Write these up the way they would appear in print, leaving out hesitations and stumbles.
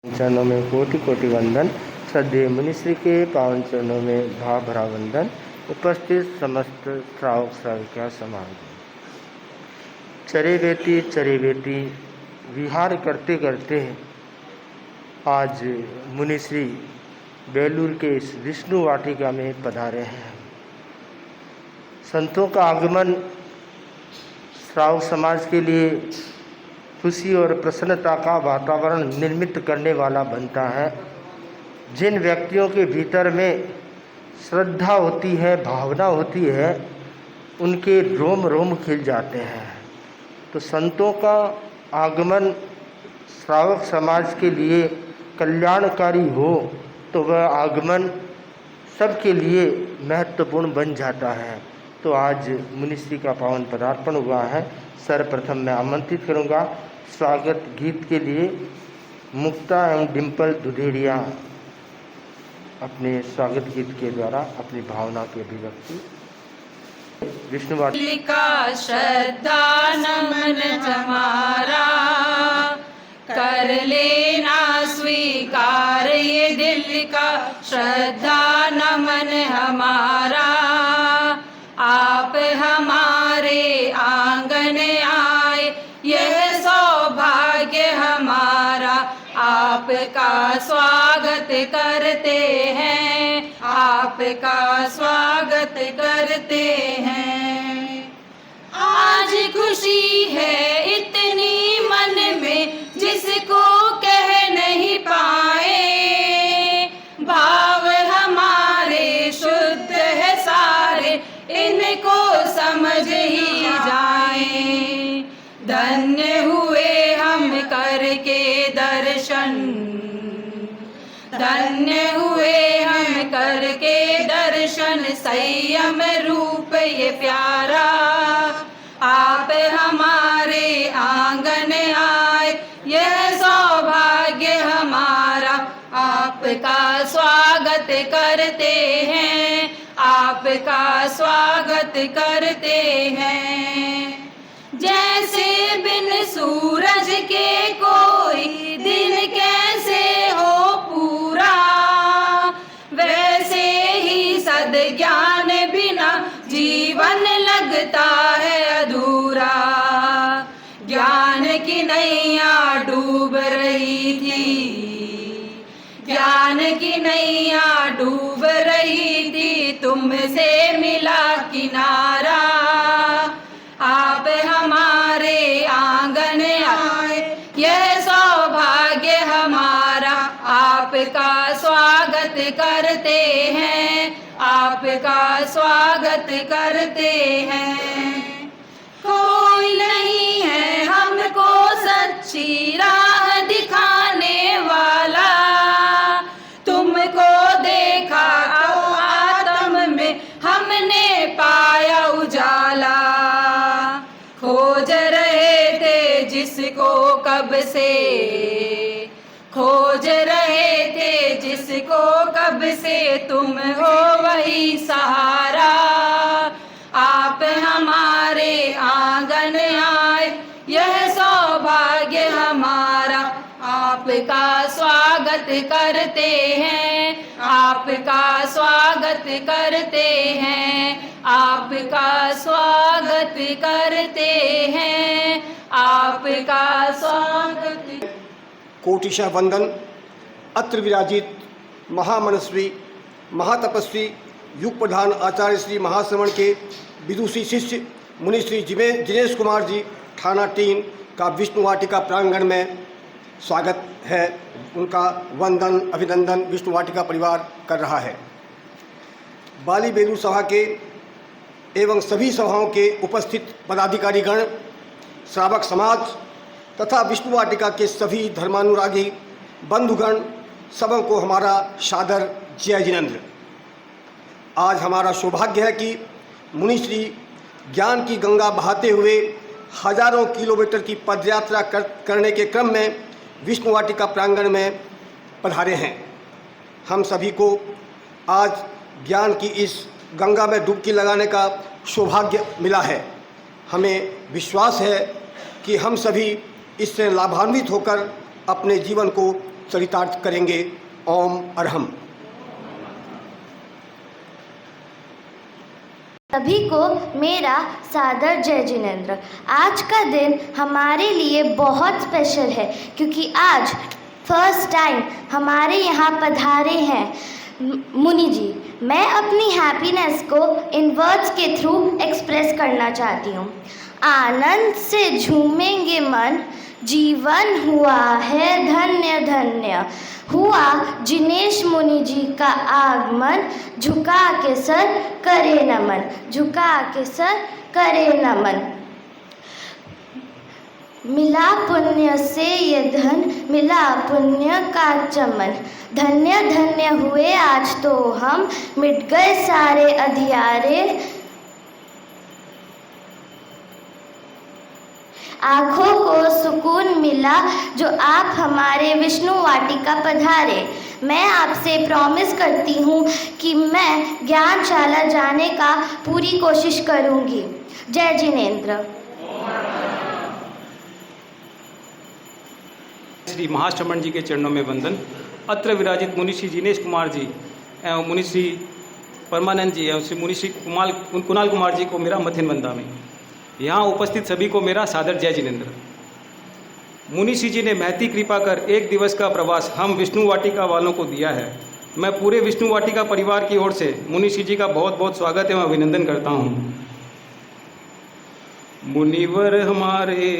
चरणों में कोटि कोटि वंदन। श्रद्धेय मुनिश्री के पावन चरणों में भाव भरा वंदन। उपस्थित समस्त श्रावक श्राविका समाज, चरे बेटी विहार करते करते आज मुनिश्री बेलूर के इस विष्णु वाटिका में पधारे हैं। संतों का आगमन श्रावक समाज के लिए खुशी और प्रसन्नता का वातावरण निर्मित करने वाला बनता है। जिन व्यक्तियों के भीतर में श्रद्धा होती है, भावना होती है, उनके रोम रोम खिल जाते हैं। तो संतों का आगमन श्रावक समाज के लिए कल्याणकारी हो तो वह आगमन सबके लिए महत्वपूर्ण बन जाता है। तो आज मुनिश्री का पावन पदार्पण हुआ है। सर्वप्रथम मैं आमंत्रित करूंगा स्वागत गीत के लिए मुक्ता एवं डिम्पल दुधेड़िया अपने स्वागत गीत के द्वारा अपनी भावना की अभिव्यक्ति। विष्णुवाटी का श्रद्धा नमन हमारा कर लेना स्वीकार, ये दिल का श्रद्धा नमन हमारा। आप हमारे आंगन आए यह सौभाग्य हमारा, आपका स्वागत करते हैं, आपका स्वागत करते हैं। आज खुशी है इतनी मन में जिसको कह नहीं पाए, भाव हमारे शुद्ध है सारे इनको समझ ही जाए। धन्य हुए हम करके दर्शन, धन्य हुए हम करके दर्शन, संयम रूप ये प्यारा। आप हमारे आंगन आए यह सौभाग्य हमारा, आपका स्वागत करते हैं, आपका स्वागत करते हैं। जैसे बिन सूरज के कोई दिन कैसे हो पूरा, वैसे ही सद्ज्ञान बिना जीवन लगता है अधूरा। ज्ञान की नैया डूब रही थी, ज्ञान की नैया डूब रही थी, तुमसे मिला किनारा। आप हमारे आंगन आए यह सौभाग्य हमारा, आपका स्वागत करते हैं, आपका स्वागत करते हैं। कोई नहीं है हमको सच्ची राह दिखाने वाला, तुमको देखा तो आत्म में हमने पाया उजाला। खोज रहे थे जिसको कब से, खोज रहे थे जिसको कब से, तुम हो वही सहारा। आप हमारे आंगन आए यह सौभाग्य हमारा, आपका स्वागत करते हैं, आपका स्वागत करते हैं, आपका स्वागत करते हैं, आपका स्वागत। कोटिशः वंदन। अत्र विराजित महामनस्वी महातपस्वी युग प्रधान आचार्य श्री महाश्रवण के विदुषी शिष्य मुनिश्री जिनेश कुमार जी थाना 3 का विष्णु वाटिका प्रांगण में स्वागत है। उनका वंदन अभिनंदन विष्णु वाटिका परिवार कर रहा है। बाली बेलूर सभा के एवं सभी सभाओं के उपस्थित पदाधिकारीगण, श्रावक समाज तथा विष्णु वाटिका के सभी धर्मानुरागी बंधुगण, सबों को हमारा सादर जय जिनेंद्र। आज हमारा सौभाग्य है कि मुनिश्री ज्ञान की गंगा बहाते हुए हजारों किलोमीटर की पदयात्रा करने के क्रम में विष्णु वाटिका प्रांगण में पधारे हैं। हम सभी को आज ज्ञान की इस गंगा में डुबकी लगाने का सौभाग्य मिला है। हमें विश्वास है कि हम सभी इससे लाभान्वित होकर अपने जीवन को चरितार्थ करेंगे। ओम अरहम। सभी को मेरा सादर जय जिनेंद्र। आज का दिन हमारे लिए बहुत स्पेशल है क्योंकि आज फर्स्ट टाइम हमारे यहाँ पधारे हैं मुनि जी। मैं अपनी हैप्पीनेस को इन वर्ड्स के थ्रू एक्सप्रेस करना चाहती हूँ। आनंद से झूमेंगे मन, जीवन हुआ है धन्य धन्य। हुआ जिनेश मुनि जी का आगमन, झुका के सर करे नमन, झुका के सर करे नमन। मिला पुण्य से ये धन, मिला पुण्य का चमन। धन्य धन्य हुए आज तो हम, मिट गए सारे अंधियारे। आँखों को सुकून मिला जो आप हमारे विष्णु वाटिका पधारे। मैं आपसे प्रॉमिस करती हूँ कि मैं ज्ञानशाला जाने का पूरी कोशिश करूँगी। जय जिनेंद्र। श्री महाश्रमण जी के चरणों में वंदन। अत्र विराजित मुनि श्री जिनेश कुमार जी एवं मुनि श्री परमानंद जी एवं श्री मुनि श्री कुणाल कुमार जी को मेरा मथिन वंदना। यहाँ उपस्थित सभी को मेरा सादर जय जिनेंद्र। मुनि श्री जी ने महती कृपा कर एक दिवस का प्रवास हम विष्णु वाटिका वालों को दिया है। मैं पूरे विष्णु वाटिका परिवार की ओर से मुनि श्री जी का बहुत बहुत स्वागत एवं अभिनंदन करता हूँ। मुनिवर हमारे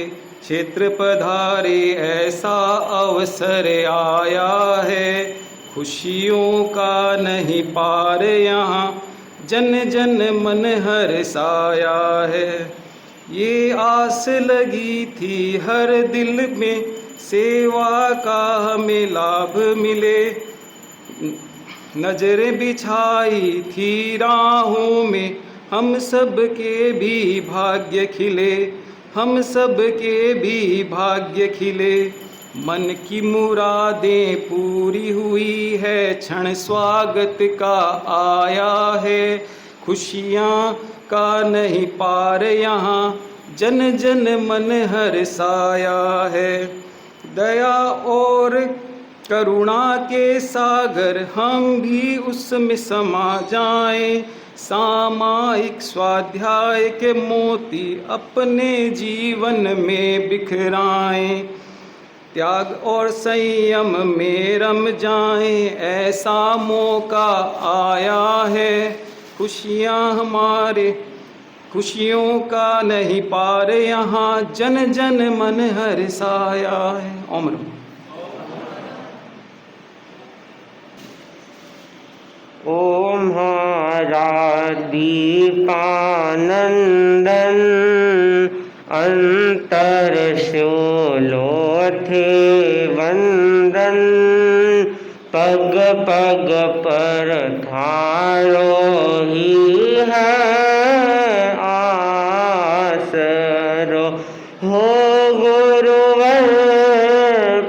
क्षेत्र पधारे, ऐसा अवसर आया है, खुशियों का नहीं पार यहाँ, जन जन मन हर्षाया है। ये आस लगी थी हर दिल में, सेवा का हमें लाभ मिले। नजरें बिछाई थी राहों में, हम सब के भी भाग्य खिले, हम सब के भी भाग्य खिले। मन की मुरादें पूरी हुई है, क्षण स्वागत का आया है। खुशियाँ का नहीं पार यहाँ, जन जन मन हर्षाया है। दया और करुणा के सागर हम भी उसमें समा जाएं। सामायिक स्वाध्याय के मोती अपने जीवन में बिखराएं। त्याग और संयम में रम जाएं, ऐसा मौका आया है। खुशियों का नहीं पार यहाँ, जन जन मन हर्षाया है। ओम नमः। ओम दीपानंदन अंतर शोलोथे वंदन। पग पग पर थारो ही है आसरो, हो गुरुवर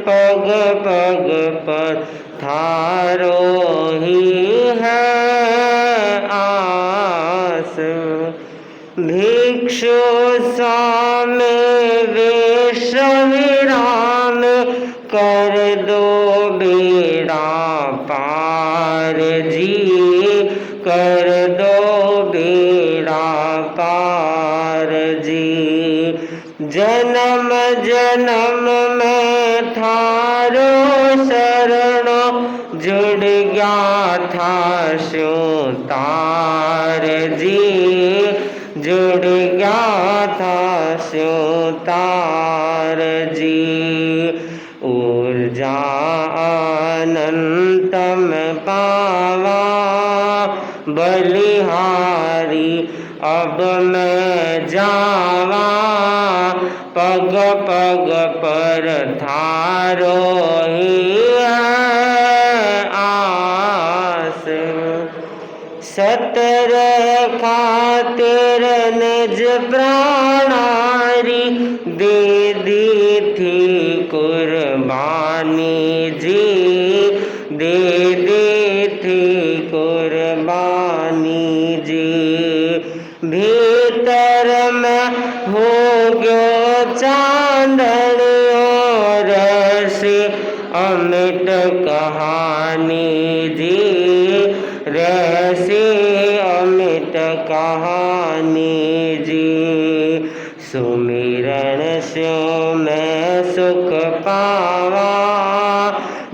पग पग पर थारो ही है आस। भिक्षु स्वामी वेश विराम, कर दो बेड़ा पार जी, कर दो बेड़ा पार जी। जन्म जन्म में थारो शरणो, जुड़ गया था सो तार जी, जुड़ गया था सो तार जी। ऊर्जा अनंतम पावा बलिहारी, अब मैं जावा पग पग पर थारो ही है आस। सतर खातिर निज प्राणारी, दे दी थी कुर्बानी जी, दे दी थी कुर्बानी जी। भीतर में हो गयो चांदन और से, अमिट कहानी जी, रहस्य अमित कहानी जी। सुमिरन स्यो मैं सुख पावा,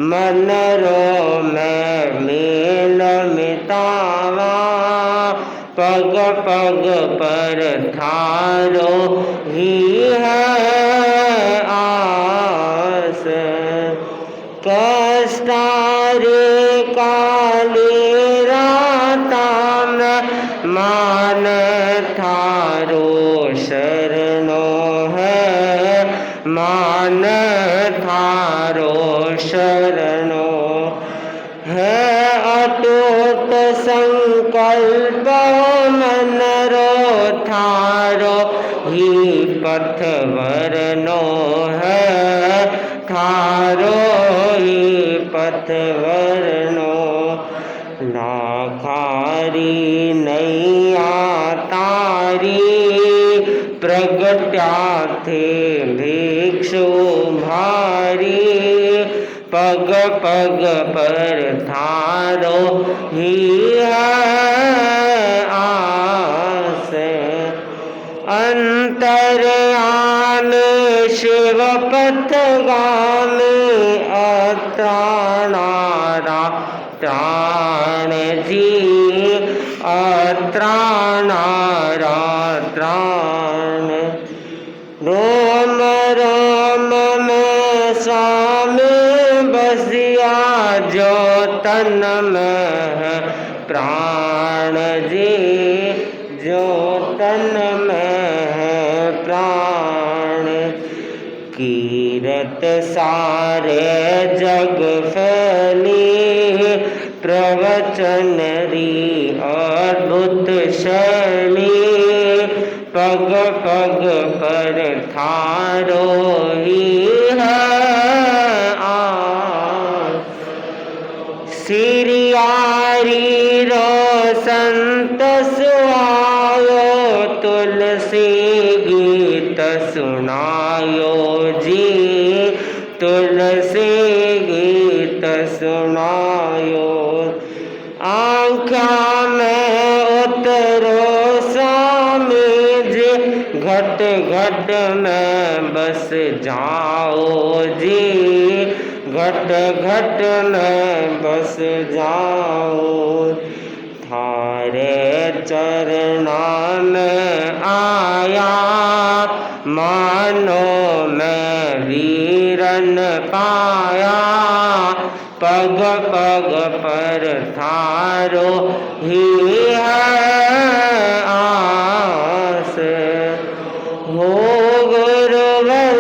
मन रो मैं मेल मिटावा। पग पग पर थारो ही है आस, कष्टारे काले राता में मान थारो शरणो है, मान थारो शरणो है। अटूट संकल्प मन रो थारो ही पथ वरनो है, थारो ही पथ वरनो। लाखारी नैया तारी, प्रगट्या थे भिक्षु भारी। पग पग पर थारो ही है आस, अंतर्यान शिव पथगामी। अत्राणारा त्राण जी, अत्राणारा त्राण। रोम रोम में स्वामी बसिया, जो तन में है प्राण जी, जो तन में है प्राण। कीरत सारे जग फैली, प्रवचन री अद्भुत शैली। पग पग पर थारो ही है आस, सिरियारी रो संत सुआयो। तुलसी गीत सुनायो जी, तुलसी गीत सुनायो। आँखा में उतरो स्वामी जी, घट घट में बस जाओ जी, घट घट में बस जाओ। थारे चरना में आया, मानो मैं वीरन पाया। पग पग पर थारो ही है आस, हो गुरुवर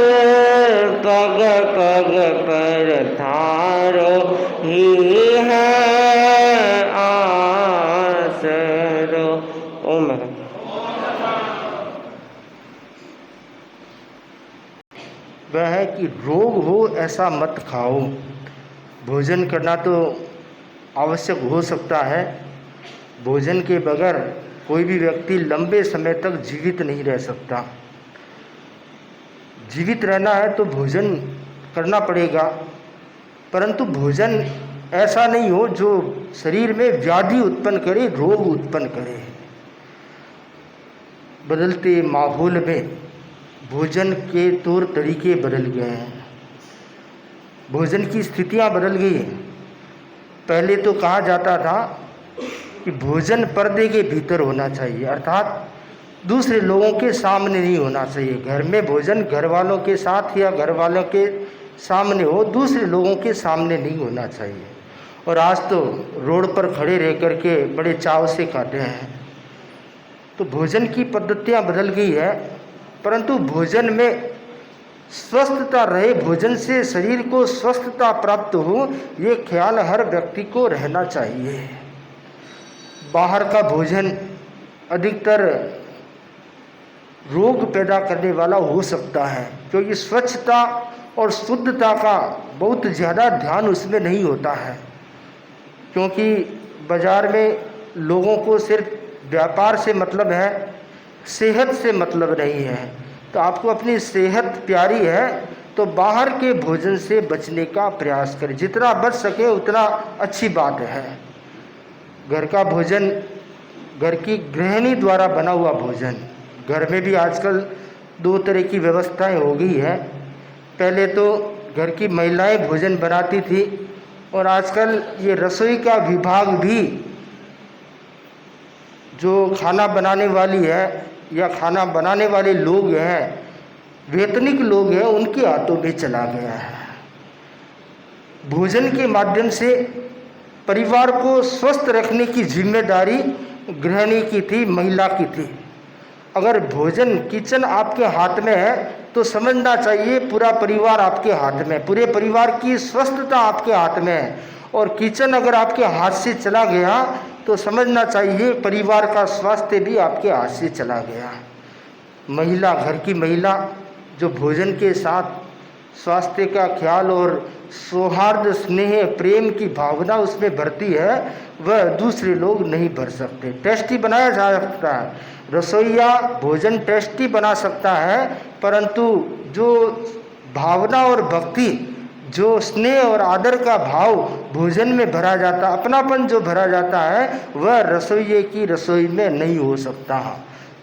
पग पग पर थारो ही है आस रो। ओम वह है कि रोग हो ऐसा मत खाओ। भोजन करना तो आवश्यक हो सकता है, भोजन के बगैर कोई भी व्यक्ति लंबे समय तक जीवित नहीं रह सकता। जीवित रहना है तो भोजन करना पड़ेगा, परंतु भोजन ऐसा नहीं हो जो शरीर में व्याधि उत्पन्न करे, रोग उत्पन्न करे। बदलते माहौल में भोजन के तौर तरीके बदल गए हैं, भोजन की स्थितियां बदल गई हैं। पहले तो कहा जाता था कि भोजन पर्दे के भीतर होना चाहिए, अर्थात दूसरे लोगों के सामने नहीं होना चाहिए। घर में भोजन घर वालों के साथ या घर वालों के सामने हो, दूसरे लोगों के सामने नहीं होना चाहिए। और आज तो रोड पर खड़े रह कर के बड़े चाव से खाते हैं। तो भोजन की पद्धतियां बदल गई है, परंतु भोजन में स्वस्थता रहे, भोजन से शरीर को स्वस्थता प्राप्त हो, ये ख्याल हर व्यक्ति को रहना चाहिए। बाहर का भोजन अधिकतर रोग पैदा करने वाला हो सकता है, क्योंकि स्वच्छता और शुद्धता का बहुत ज़्यादा ध्यान उसमें नहीं होता है। क्योंकि बाज़ार में लोगों को सिर्फ व्यापार से मतलब है, सेहत से मतलब नहीं है। तो आपको अपनी सेहत प्यारी है तो बाहर के भोजन से बचने का प्रयास करें। जितना बच सके उतना अच्छी बात है। घर का भोजन, घर की गृहिणी द्वारा बना हुआ भोजन, घर में भी आजकल 2 तरह की व्यवस्थाएं हो गई है। पहले तो घर की महिलाएं भोजन बनाती थी और आजकल ये रसोई का विभाग भी जो खाना बनाने वाली है या खाना बनाने वाले लोग हैं, वेतनिक लोग हैं, उनके हाथों में चला गया है। भोजन के माध्यम से परिवार को स्वस्थ रखने की जिम्मेदारी गृहिणी की थी, महिला की थी। अगर भोजन किचन आपके हाथ में है तो समझना चाहिए पूरा परिवार आपके हाथ में, पूरे परिवार की स्वस्थता आपके हाथ में है। और किचन अगर आपके हाथ से चला गया तो समझना चाहिए परिवार का स्वास्थ्य भी आपके हाथ से चला गया। महिला, घर की महिला जो भोजन के साथ स्वास्थ्य का ख्याल और सौहार्द, स्नेह, प्रेम की भावना उसमें भरती है, वह दूसरे लोग नहीं भर सकते। टेस्टी बनाया जा सकता है, रसोईया भोजन टेस्टी बना सकता है, परंतु जो भावना और भक्ति, जो स्नेह और आदर का भाव भोजन में भरा जाता, अपनापन जो भरा जाता है, वह रसोइये की रसोई में नहीं हो सकता।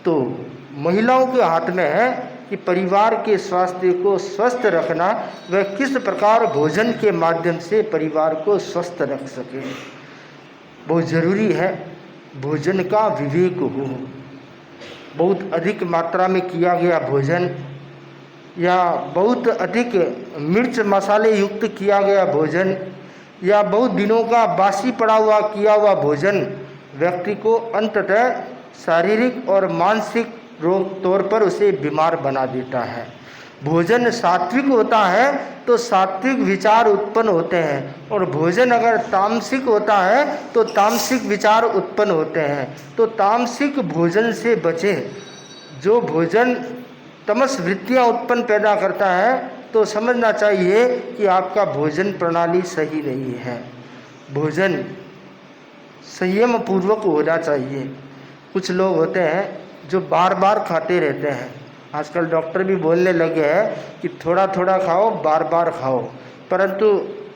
तो महिलाओं के हाथ में है कि परिवार के स्वास्थ्य को स्वस्थ रखना, वह किस प्रकार भोजन के माध्यम से परिवार को स्वस्थ रख सके। बहुत ज़रूरी है भोजन का विवेक हो। बहुत अधिक मात्रा में किया गया भोजन या बहुत अधिक मिर्च मसाले युक्त किया गया भोजन या बहुत दिनों का बासी पड़ा हुआ किया हुआ भोजन व्यक्ति को अंततः शारीरिक और मानसिक रोग तौर पर उसे बीमार बना देता है। भोजन सात्विक होता है तो सात्विक विचार उत्पन्न होते हैं, और भोजन अगर तामसिक होता है तो तामसिक विचार उत्पन्न होते हैं। तो तामसिक भोजन से बचें। जो भोजन तमस वृत्तियाँ उत्पन्न पैदा करता है तो समझना चाहिए कि आपका भोजन प्रणाली सही नहीं है। भोजन संयम पूर्वक होना चाहिए। कुछ लोग होते हैं जो बार बार खाते रहते हैं। आजकल डॉक्टर भी बोलने लगे हैं कि थोड़ा थोड़ा खाओ, बार बार खाओ, परंतु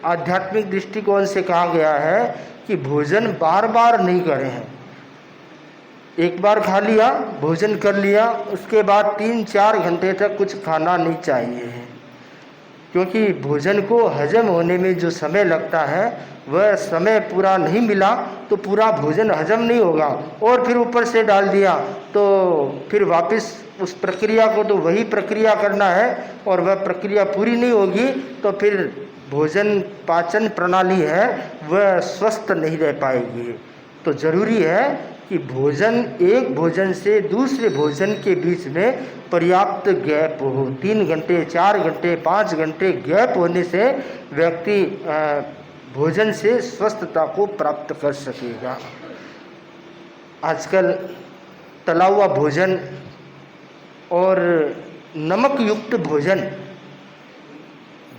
आध्यात्मिक दृष्टिकोण से कहा गया है कि भोजन बार बार नहीं करें हैं। एक बार खा लिया, भोजन कर लिया, उसके बाद 3-4 घंटे तक कुछ खाना नहीं चाहिए है, क्योंकि भोजन को हजम होने में जो समय लगता है वह समय पूरा नहीं मिला तो पूरा भोजन हजम नहीं होगा, और फिर ऊपर से डाल दिया तो फिर वापस उस प्रक्रिया को तो वही प्रक्रिया करना है और वह प्रक्रिया पूरी नहीं होगी तो फिर भोजन पाचन प्रणाली है वह स्वस्थ नहीं रह पाएगी। तो ज़रूरी है कि भोजन, एक भोजन से दूसरे भोजन के बीच में पर्याप्त गैप हो। 3 घंटे, 4 घंटे, 5 घंटे गैप होने से व्यक्ति भोजन से स्वस्थता को प्राप्त कर सकेगा। आजकल तला हुआ भोजन और नमक युक्त भोजन,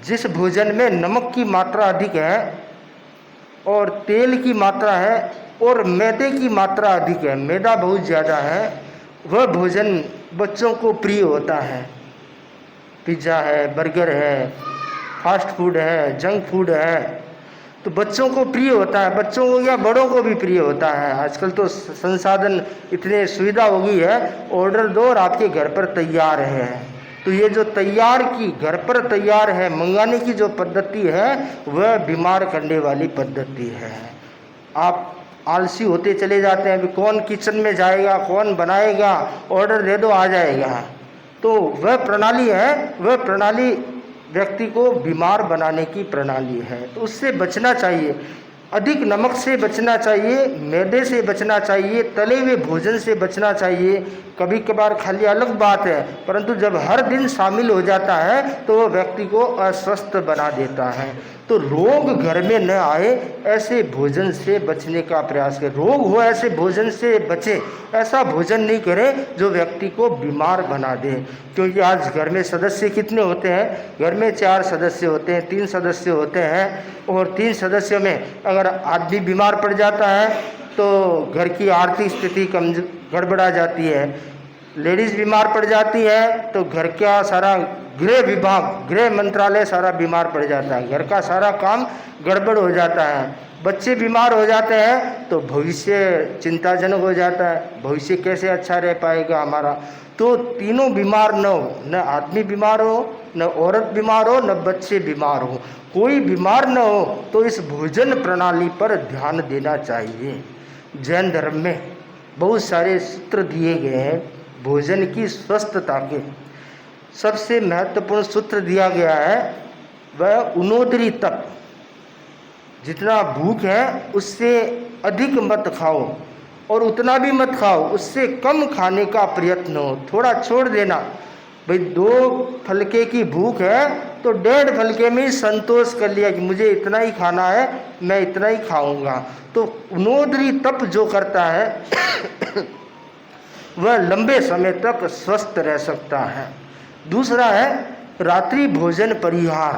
जिस भोजन में नमक की मात्रा अधिक है और तेल की मात्रा है और मैदे की मात्रा अधिक है, मैदा बहुत ज़्यादा है, वह भोजन बच्चों को प्रिय होता है। पिज़्ज़ा है, बर्गर है, फास्ट फूड है, जंक फूड है, तो बच्चों को प्रिय होता है। बच्चों को या बड़ों को भी प्रिय होता है। आजकल तो संसाधन इतने सुविधा हो गई है, ऑर्डर दो और आपके घर पर तैयार है। तो ये जो तैयार की, घर पर तैयार है, मंगाने की जो पद्धति है वह बीमार करने वाली पद्धति है। आप आलसी होते चले जाते हैं, अभी कौन किचन में जाएगा, कौन बनाएगा, ऑर्डर दे दो आ जाएगा। तो वह प्रणाली है, वह प्रणाली व्यक्ति को बीमार बनाने की प्रणाली है। तो उससे बचना चाहिए। अधिक नमक से बचना चाहिए, मैदे से बचना चाहिए, तले हुए भोजन से बचना चाहिए। कभी कभार खाली अलग बात है, परंतु जब हर दिन शामिल हो जाता है तो वह व्यक्ति को अस्वस्थ बना देता है। तो रोग घर में न आए ऐसे भोजन से बचने का प्रयास करें। रोग हो ऐसे भोजन से बचें, ऐसा भोजन नहीं करें जो व्यक्ति को बीमार बना दे। क्योंकि आज घर में सदस्य कितने होते हैं? घर में 4 सदस्य होते हैं, 3 सदस्य होते हैं, और 3 सदस्यों में अगर आदमी बीमार पड़ जाता है तो घर की आर्थिक स्थिति गड़बड़ा जाती है। लेडीज़ बीमार पड़ जाती है तो घर का सारा गृह विभाग, गृह मंत्रालय सारा बीमार पड़ जाता है, घर का सारा काम गड़बड़ हो जाता है, बच्चे बीमार हो जाते हैं तो भविष्य चिंताजनक हो जाता है, भविष्य कैसे अच्छा रह पाएगा हमारा। तो तीनों बीमार न हो, न आदमी बीमार हो, न औरत बीमार हो, न बच्चे बीमार हो, कोई बीमार न हो, तो इस भोजन प्रणाली पर ध्यान देना चाहिए। जैन धर्म में बहुत सारे सूत्र दिए गए हैं भोजन की स्वस्थता के। सबसे महत्वपूर्ण सूत्र दिया गया है वह उनोदरी तप। जितना भूख है उससे अधिक मत खाओ और उतना भी मत खाओ, उससे कम खाने का प्रयत्न हो, थोड़ा छोड़ देना। भाई 2 फलके की भूख है तो 1.5 फलके में ही संतोष कर लिया कि मुझे इतना ही खाना है, मैं इतना ही खाऊंगा। तो उनोदरी तप जो करता है वह लंबे समय तक स्वस्थ रह सकता है। दूसरा है रात्रि भोजन परिहार।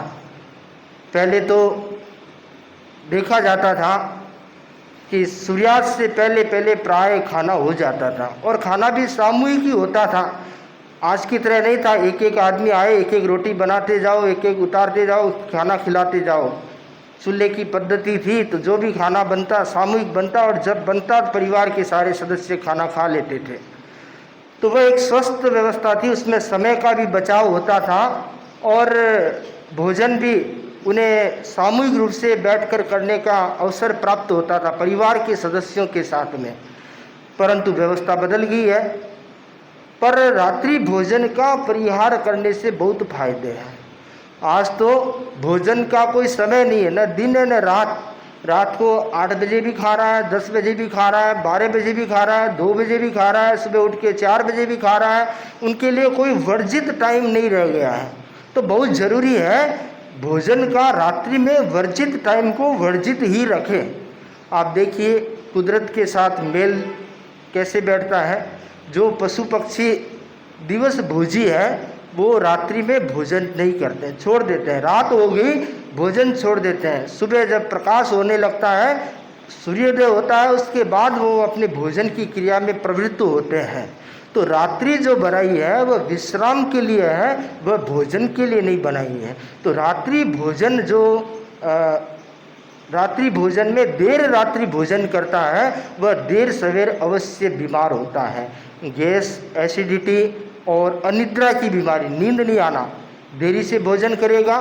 पहले तो देखा जाता था कि सूर्यास्त से पहले पहले प्राय खाना हो जाता था और खाना भी सामूहिक ही होता था। आज की तरह नहीं था एक एक आदमी आए, एक एक रोटी बनाते जाओ, एक एक उतारते जाओ, खाना खिलाते जाओ। चूल्हे की पद्धति थी तो जो भी खाना बनता सामूहिक बनता और जब बनता परिवार के सारे सदस्य खाना खा लेते थे। तो वह एक स्वस्थ व्यवस्था थी, उसमें समय का भी बचाव होता था और भोजन भी उन्हें सामूहिक रूप से बैठकर करने का अवसर प्राप्त होता था परिवार के सदस्यों के साथ में। परंतु व्यवस्था बदल गई है। पर रात्रि भोजन का परिहार करने से बहुत फायदे हैं। आज तो भोजन का कोई समय नहीं है, न दिन है न रात। रात को 8 बजे भी खा रहा है, 10 बजे भी खा रहा है, 12 बजे भी खा रहा है, 2 बजे भी खा रहा है, सुबह उठ के 4 बजे भी खा रहा है। उनके लिए कोई वर्जित टाइम नहीं रह गया है। तो बहुत ज़रूरी है भोजन का रात्रि में वर्जित टाइम को वर्जित ही रखें। आप देखिए कुदरत के साथ मेल कैसे बैठता है। जो पशु पक्षी दिवस भोजी है वो रात्रि में भोजन नहीं करते, छोड़ देते हैं। रात हो गई भोजन छोड़ देते हैं। सुबह जब प्रकाश होने लगता है, सूर्योदय होता है, उसके बाद वो अपने भोजन की क्रिया में प्रवृत्त होते हैं। तो रात्रि जो बनाई है वह विश्राम के लिए है, वह भोजन के लिए नहीं बनाई है। तो रात्रि भोजन जो रात्रि भोजन में देर रात्रि भोजन करता है वह देर सवेर अवश्य बीमार होता है। गैस, एसिडिटी और अनिद्रा की बीमारी, नींद नहीं आना, देरी से भोजन करेगा,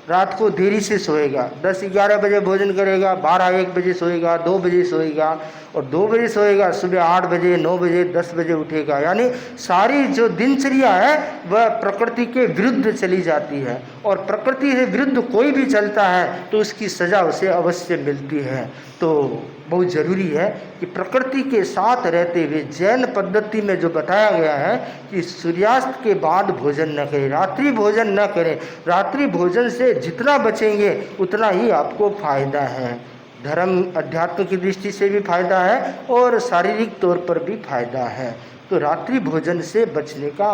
रात को देरी से सोएगा, 10-11 बजे भोजन करेगा, 12-1 बजे सोएगा, 2 बजे सोएगा और 2 बजे सोएगा, सुबह 8 बजे, 9 बजे, 10 बजे उठेगा। यानी सारी जो दिनचर्या है वह प्रकृति के विरुद्ध चली जाती है और प्रकृति से विरुद्ध कोई भी चलता है तो उसकी सज़ा उसे अवश्य मिलती है। तो बहुत ज़रूरी है कि प्रकृति के साथ रहते हुए जैन पद्धति में जो बताया गया है कि सूर्यास्त के बाद भोजन न करें, रात्रि भोजन न करें। रात्रि भोजन से जितना बचेंगे उतना ही आपको फायदा है। धर्म अध्यात्म की दृष्टि से भी फायदा है और शारीरिक तौर पर भी फायदा है। तो रात्रि भोजन से बचने का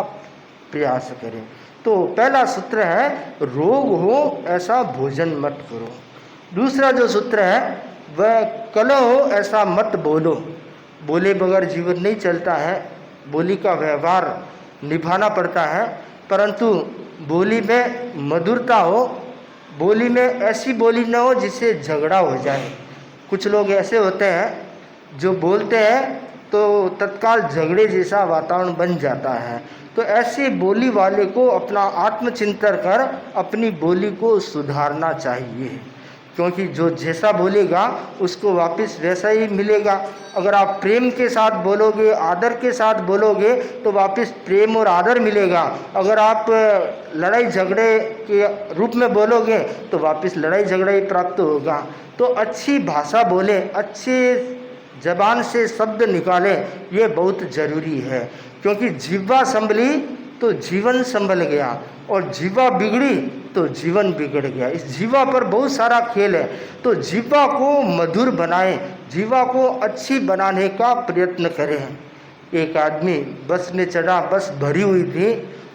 प्रयास करें। तो पहला सूत्र है रोग हो ऐसा भोजन मत करो। दूसरा जो सूत्र है वह कलह हो ऐसा मत बोलो। बोले बगैर जीवन नहीं चलता है, बोली का व्यवहार निभाना पड़ता है, परंतु बोली में मधुरता हो, बोली में ऐसी बोली न हो जिससे झगड़ा हो जाए। कुछ लोग ऐसे होते हैं जो बोलते हैं तो तत्काल झगड़े जैसा वातावरण बन जाता है। तो ऐसे बोली वाले को अपना आत्मचिंतन कर अपनी बोली को सुधारना चाहिए, क्योंकि जो जैसा बोलेगा उसको वापस वैसा ही मिलेगा। अगर आप प्रेम के साथ बोलोगे, आदर के साथ बोलोगे तो वापस प्रेम और आदर मिलेगा। अगर आप लड़ाई झगड़े के रूप में बोलोगे तो वापस लड़ाई झगड़ा ही प्राप्त होगा। तो अच्छी भाषा बोले, अच्छे जबान से शब्द निकाले, ये बहुत ज़रूरी है। क्योंकि जिह्वा संभली तो जीवन संभल गया और जीवा बिगड़ी तो जीवन बिगड़ गया। इस जीवा पर बहुत सारा खेल है। तो जीवा को मधुर बनाएं, जीवा को अच्छी बनाने का प्रयत्न करें। एक आदमी बस में चढ़ा, बस भरी हुई थी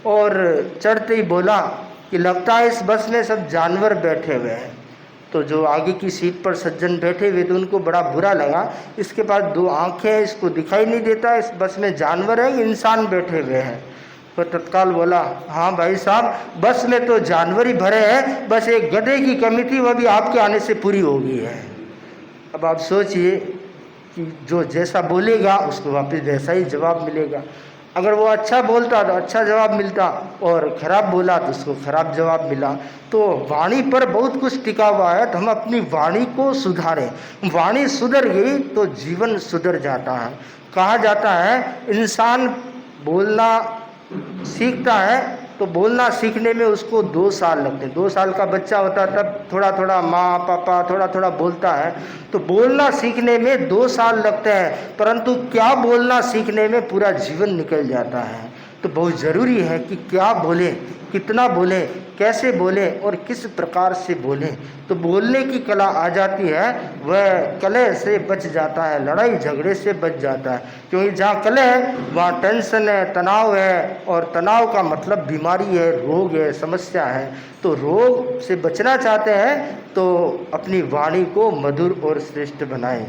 और चढ़ते ही बोला कि लगता है इस बस में सब जानवर बैठे हुए हैं। तो जो आगे की सीट पर सज्जन बैठे हुए थे उनको बड़ा बुरा लगा, इसके पास 2 आँखें हैं, इसको दिखाई नहीं देता, इस बस में जानवर है, इंसान बैठे हुए हैं। तो तत्काल बोला, हाँ भाई साहब, बस में तो जानवर ही भरे हैं, बस एक गधे की कमी थी, वह भी आपके आने से पूरी हो गई है। अब आप सोचिए कि जो जैसा बोलेगा उसको वापस वैसा ही जवाब मिलेगा। अगर वो अच्छा बोलता तो अच्छा जवाब मिलता, और खराब बोला तो उसको खराब जवाब मिला। तो वाणी पर बहुत कुछ टिका हुआ है, तो हम अपनी वाणी को सुधारें। वाणी सुधर गई तो जीवन सुधर जाता है। कहा जाता है इंसान बोलना सीखता है तो बोलना सीखने में उसको 2 साल लगते हैं। 2 साल का बच्चा होता है तब थोड़ा थोड़ा माँ पापा थोड़ा थोड़ा बोलता है, तो बोलना सीखने में 2 साल लगते हैं, परंतु क्या बोलना सीखने में पूरा जीवन निकल जाता है। तो बहुत ज़रूरी है कि क्या बोलें, कितना बोलें, कैसे बोलें और किस प्रकार से बोलें। तो बोलने की कला आ जाती है, वह कलह से बच जाता है, लड़ाई झगड़े से बच जाता है। क्योंकि जहाँ कलह है वहाँ टेंशन है, तनाव है, और तनाव का मतलब बीमारी है, रोग है, समस्या है। तो रोग से बचना चाहते हैं तो अपनी वाणी को मधुर और श्रेष्ठ बनाएं।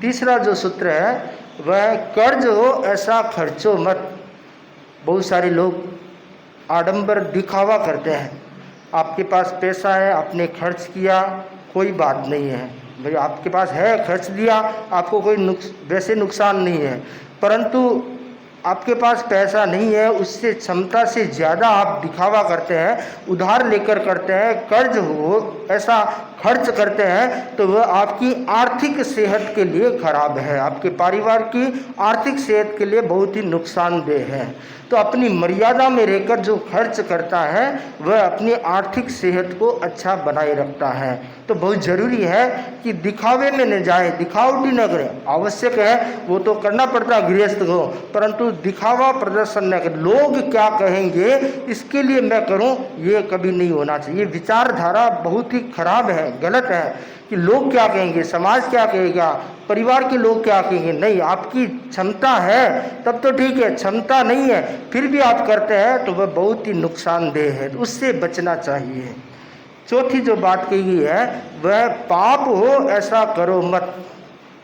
तीसरा जो सूत्र है वह कर्ज हो ऐसा खर्चो मत। बहुत सारे लोग आडंबर दिखावा करते हैं, आपके पास पैसा है, आपने खर्च किया, कोई बात नहीं है भाई, आपके पास है, खर्च दिया, आपको कोई वैसे नुकसान नहीं है। परंतु आपके पास पैसा नहीं है, उससे क्षमता से ज़्यादा आप दिखावा करते हैं, उधार लेकर करते हैं, कर्ज हो ऐसा खर्च करते हैं, तो वह आपकी आर्थिक सेहत के लिए खराब है, आपके परिवार की आर्थिक सेहत के लिए बहुत ही नुकसानदेह है। तो अपनी मर्यादा में रहकर जो खर्च करता है वह अपनी आर्थिक सेहत को अच्छा बनाए रखता है। तो बहुत ज़रूरी है कि दिखावे में न जाए, दिखावटी न करें। आवश्यक है वो तो करना पड़ता है गृहस्थ को, परंतु दिखावा प्रदर्शन न करें। लोग क्या कहेंगे इसके लिए मैं करूं, ये कभी नहीं होना चाहिए। विचारधारा बहुत ही खराब है, गलत है कि लोग क्या कहेंगे, समाज क्या कहेगा, परिवार के लोग क्या कहेंगे। नहीं, आपकी क्षमता है तब तो ठीक है, क्षमता नहीं है फिर भी आप करते हैं तो वह बहुत ही नुकसानदेह है, तो उससे बचना चाहिए। चौथी जो बात कही गई है वह पाप हो ऐसा करो मत।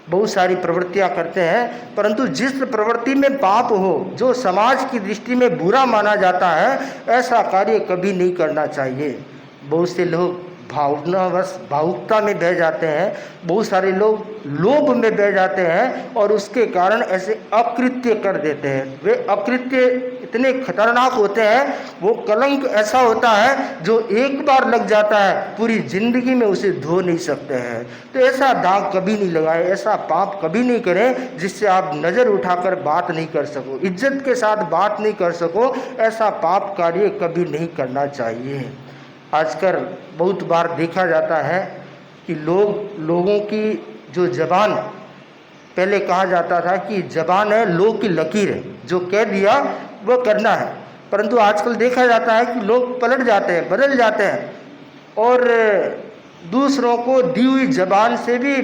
बहुत सारी प्रवृत्तियां करते हैं, परंतु जिस प्रवृत्ति में पाप हो, जो समाज की दृष्टि में बुरा माना जाता है, ऐसा कार्य कभी नहीं करना चाहिए। बहुत से लोग भावनावश भावुकता में बह जाते हैं, बहुत सारे लोग लोभ में बह जाते हैं और उसके कारण ऐसे अकृत्य कर देते हैं। वे अकृत्य इतने खतरनाक होते हैं, वो कलंक ऐसा होता है जो एक बार लग जाता है पूरी जिंदगी में उसे धो नहीं सकते हैं। तो ऐसा दाग कभी नहीं लगाए, ऐसा पाप कभी नहीं करें जिससे आप नज़र उठाकर बात नहीं कर सको, इज्जत के साथ बात नहीं कर सको। ऐसा पाप कार्य कभी नहीं करना चाहिए। आजकल बहुत बार देखा जाता है कि लोगों की जो ज़बान, पहले कहा जाता था कि ज़बान है लोग की लकीर है, जो कह दिया वो करना है, परंतु आजकल देखा जाता है कि लोग पलट जाते हैं, बदल जाते हैं और दूसरों को दी हुई ज़बान से भी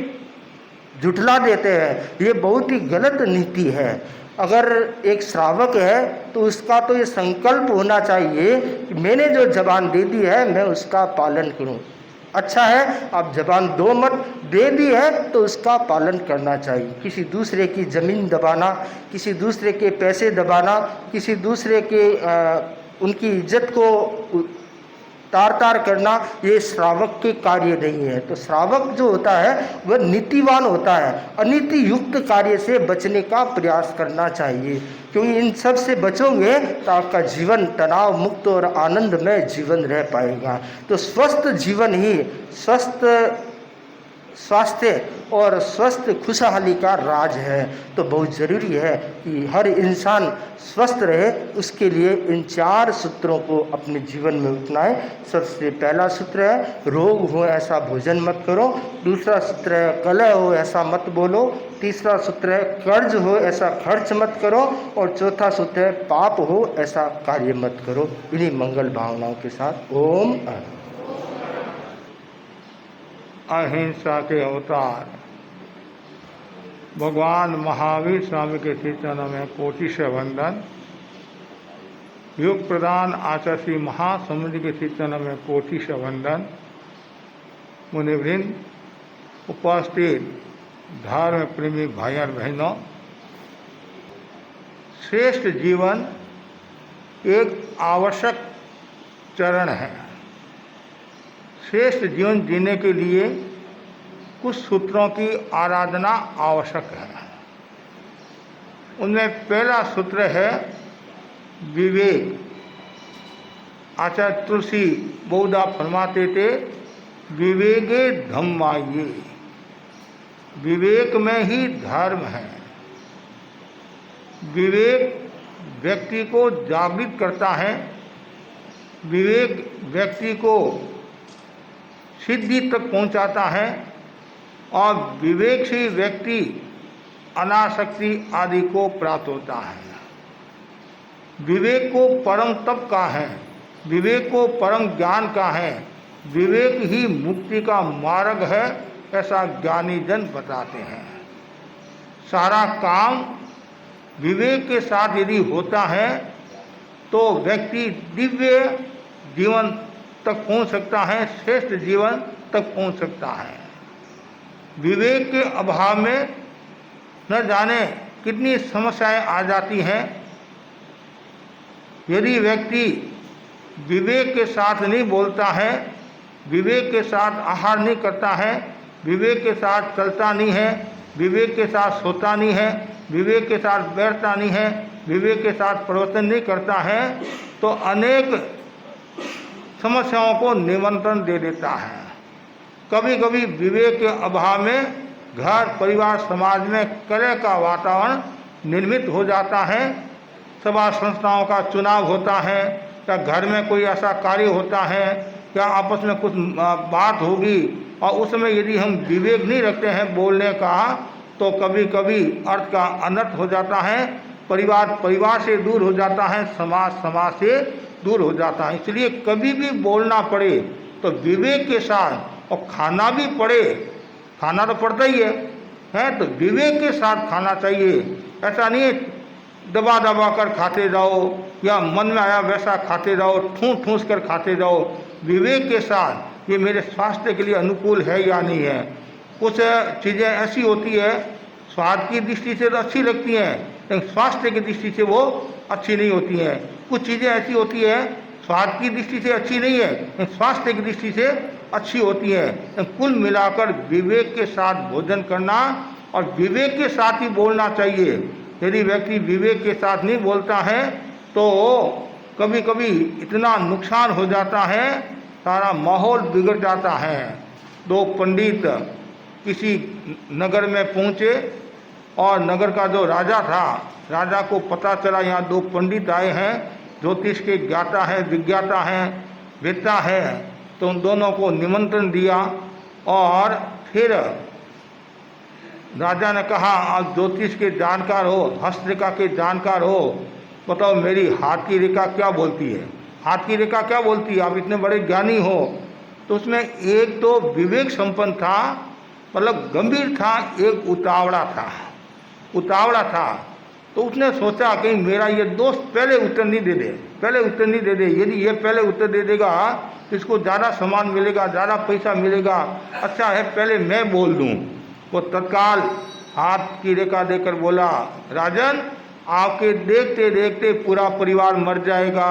झुठला देते हैं। ये बहुत ही गलत नीति है। अगर एक श्रावक है तो उसका तो ये संकल्प होना चाहिए कि मैंने जो ज़बान दे दी है मैं उसका पालन करूं। अच्छा है आप ज़बान दो मत, दे दी है तो उसका पालन करना चाहिए। किसी दूसरे की ज़मीन दबाना, किसी दूसरे के पैसे दबाना, किसी दूसरे के उनकी इज्जत को तार तार करना, ये श्रावक के कार्य नहीं है। तो श्रावक जो होता है वह नीतिवान होता है, अनीति युक्त कार्य से बचने का प्रयास करना चाहिए, क्योंकि इन सब से बचोगे तो आपका जीवन तनाव मुक्त और आनंदमय जीवन रह पाएगा। तो स्वस्थ जीवन ही स्वस्थ स्वास्थ्य और स्वस्थ खुशहाली का राज है। तो बहुत ज़रूरी है कि हर इंसान स्वस्थ रहे, उसके लिए इन 4 सूत्रों को अपने जीवन में अपनाएं। सबसे पहला सूत्र है रोग हो ऐसा भोजन मत करो। दूसरा सूत्र है कलह हो ऐसा मत बोलो। तीसरा सूत्र है कर्ज हो ऐसा खर्च मत करो। और चौथा सूत्र है पाप हो ऐसा कार्य मत करो। इन्हीं मंगल भावनाओं के साथ ओम अहिंसा के अवतार भगवान महावीर स्वामी के श्री चरणों में कोटि से वंदन। योग प्रदान आचार्य श्री महासमुद्र के श्री चरणों में कोटि से वंदन। मुनिवृंद, उपस्थित धर्म प्रेमी भाई और बहनों, श्रेष्ठ जीवन एक आवश्यक चरण है। श्रेष्ठ जीवन जीने के लिए कुछ सूत्रों की आराधना आवश्यक है। उनमें पहला सूत्र है विवेक। आचार्य तुलसी बहुधा फरमाते थे, विवेके धम्माये, विवेक में ही धर्म है। विवेक व्यक्ति को जागृत करता है, विवेक व्यक्ति को सिद्धि तक पहुंचाता है और विवेक से व्यक्ति अनासक्ति आदि को प्राप्त होता है। विवेक को परम तप का है, विवेक को परम ज्ञान का है, विवेक ही मुक्ति का मार्ग है, ऐसा ज्ञानी जन बताते हैं। सारा काम विवेक के साथ यदि होता है तो व्यक्ति दिव्य जीवन तक पहुंच सकता है, श्रेष्ठ जीवन तक पहुंच सकता है। विवेक के अभाव में न जाने कितनी समस्याएं आ जाती हैं। यदि व्यक्ति विवेक के साथ नहीं बोलता है, विवेक के साथ आहार नहीं करता है, विवेक के साथ चलता नहीं है, विवेक के साथ सोता नहीं है, विवेक के साथ बैठता नहीं है, विवेक के साथ प्रवर्तन नहीं करता है, तो अनेक समस्याओं को निमंत्रण दे देता है। कभी कभी विवेक के अभाव में घर परिवार समाज में कलह का वातावरण निर्मित हो जाता है। सभा संस्थाओं का चुनाव होता है, या घर में कोई ऐसा कार्य होता है, या आपस में कुछ बात होगी और उस समय यदि हम विवेक नहीं रखते हैं बोलने का, तो कभी कभी अर्थ का अनर्थ हो जाता है। परिवार परिवार से दूर हो जाता है, समाज समाज से दूर हो जाता है। इसलिए कभी भी बोलना पड़े तो विवेक के साथ, और खाना भी पड़े, खाना तो पड़ता ही है तो विवेक के साथ खाना चाहिए। ऐसा नहीं है दबा दबा कर खाते जाओ या मन में आया वैसा खाते जाओ, ठूस ठूस कर खाते जाओ। विवेक के साथ ये मेरे स्वास्थ्य के लिए अनुकूल है या नहीं है। कुछ चीज़ें ऐसी होती है स्वाद की दृष्टि से तो अच्छी लगती हैं, लेकिन स्वास्थ्य की दृष्टि से वो अच्छी नहीं होती हैं। कुछ चीज़ें ऐसी होती है स्वाद की दृष्टि से अच्छी नहीं है, लेकिन स्वास्थ्य की दृष्टि से अच्छी होती है। कुल मिलाकर विवेक के साथ भोजन करना और विवेक के साथ ही बोलना चाहिए। यदि व्यक्ति विवेक के साथ नहीं बोलता है तो कभी कभी इतना नुकसान हो जाता है, सारा माहौल बिगड़ जाता है। दो पंडित किसी नगर में पहुँचे और नगर का जो राजा था, राजा को पता चला यहाँ दो पंडित आए हैं, ज्योतिष के ज्ञाता है, विज्ञाता है, वेत्ता है। तो उन दोनों को निमंत्रण दिया और फिर राजा ने कहा आप ज्योतिष के जानकार हो, हस्तरेखा के जानकार हो, बताओ मेरी हाथ की रेखा क्या बोलती है, हाथ की रेखा क्या बोलती है, आप इतने बड़े ज्ञानी हो। तो उसमें एक तो विवेक संपन्न था, मतलब गंभीर था, एक उतावड़ा था। तो उसने सोचा कि मेरा ये दोस्त पहले उत्तर नहीं दे दे, यदि ये पहले उत्तर दे देगा तो इसको ज़्यादा सामान मिलेगा, ज़्यादा पैसा मिलेगा, अच्छा है पहले मैं बोल दूँ। वो तत्काल हाथ की रेखा देकर बोला राजन आपके देखते देखते पूरा परिवार मर जाएगा।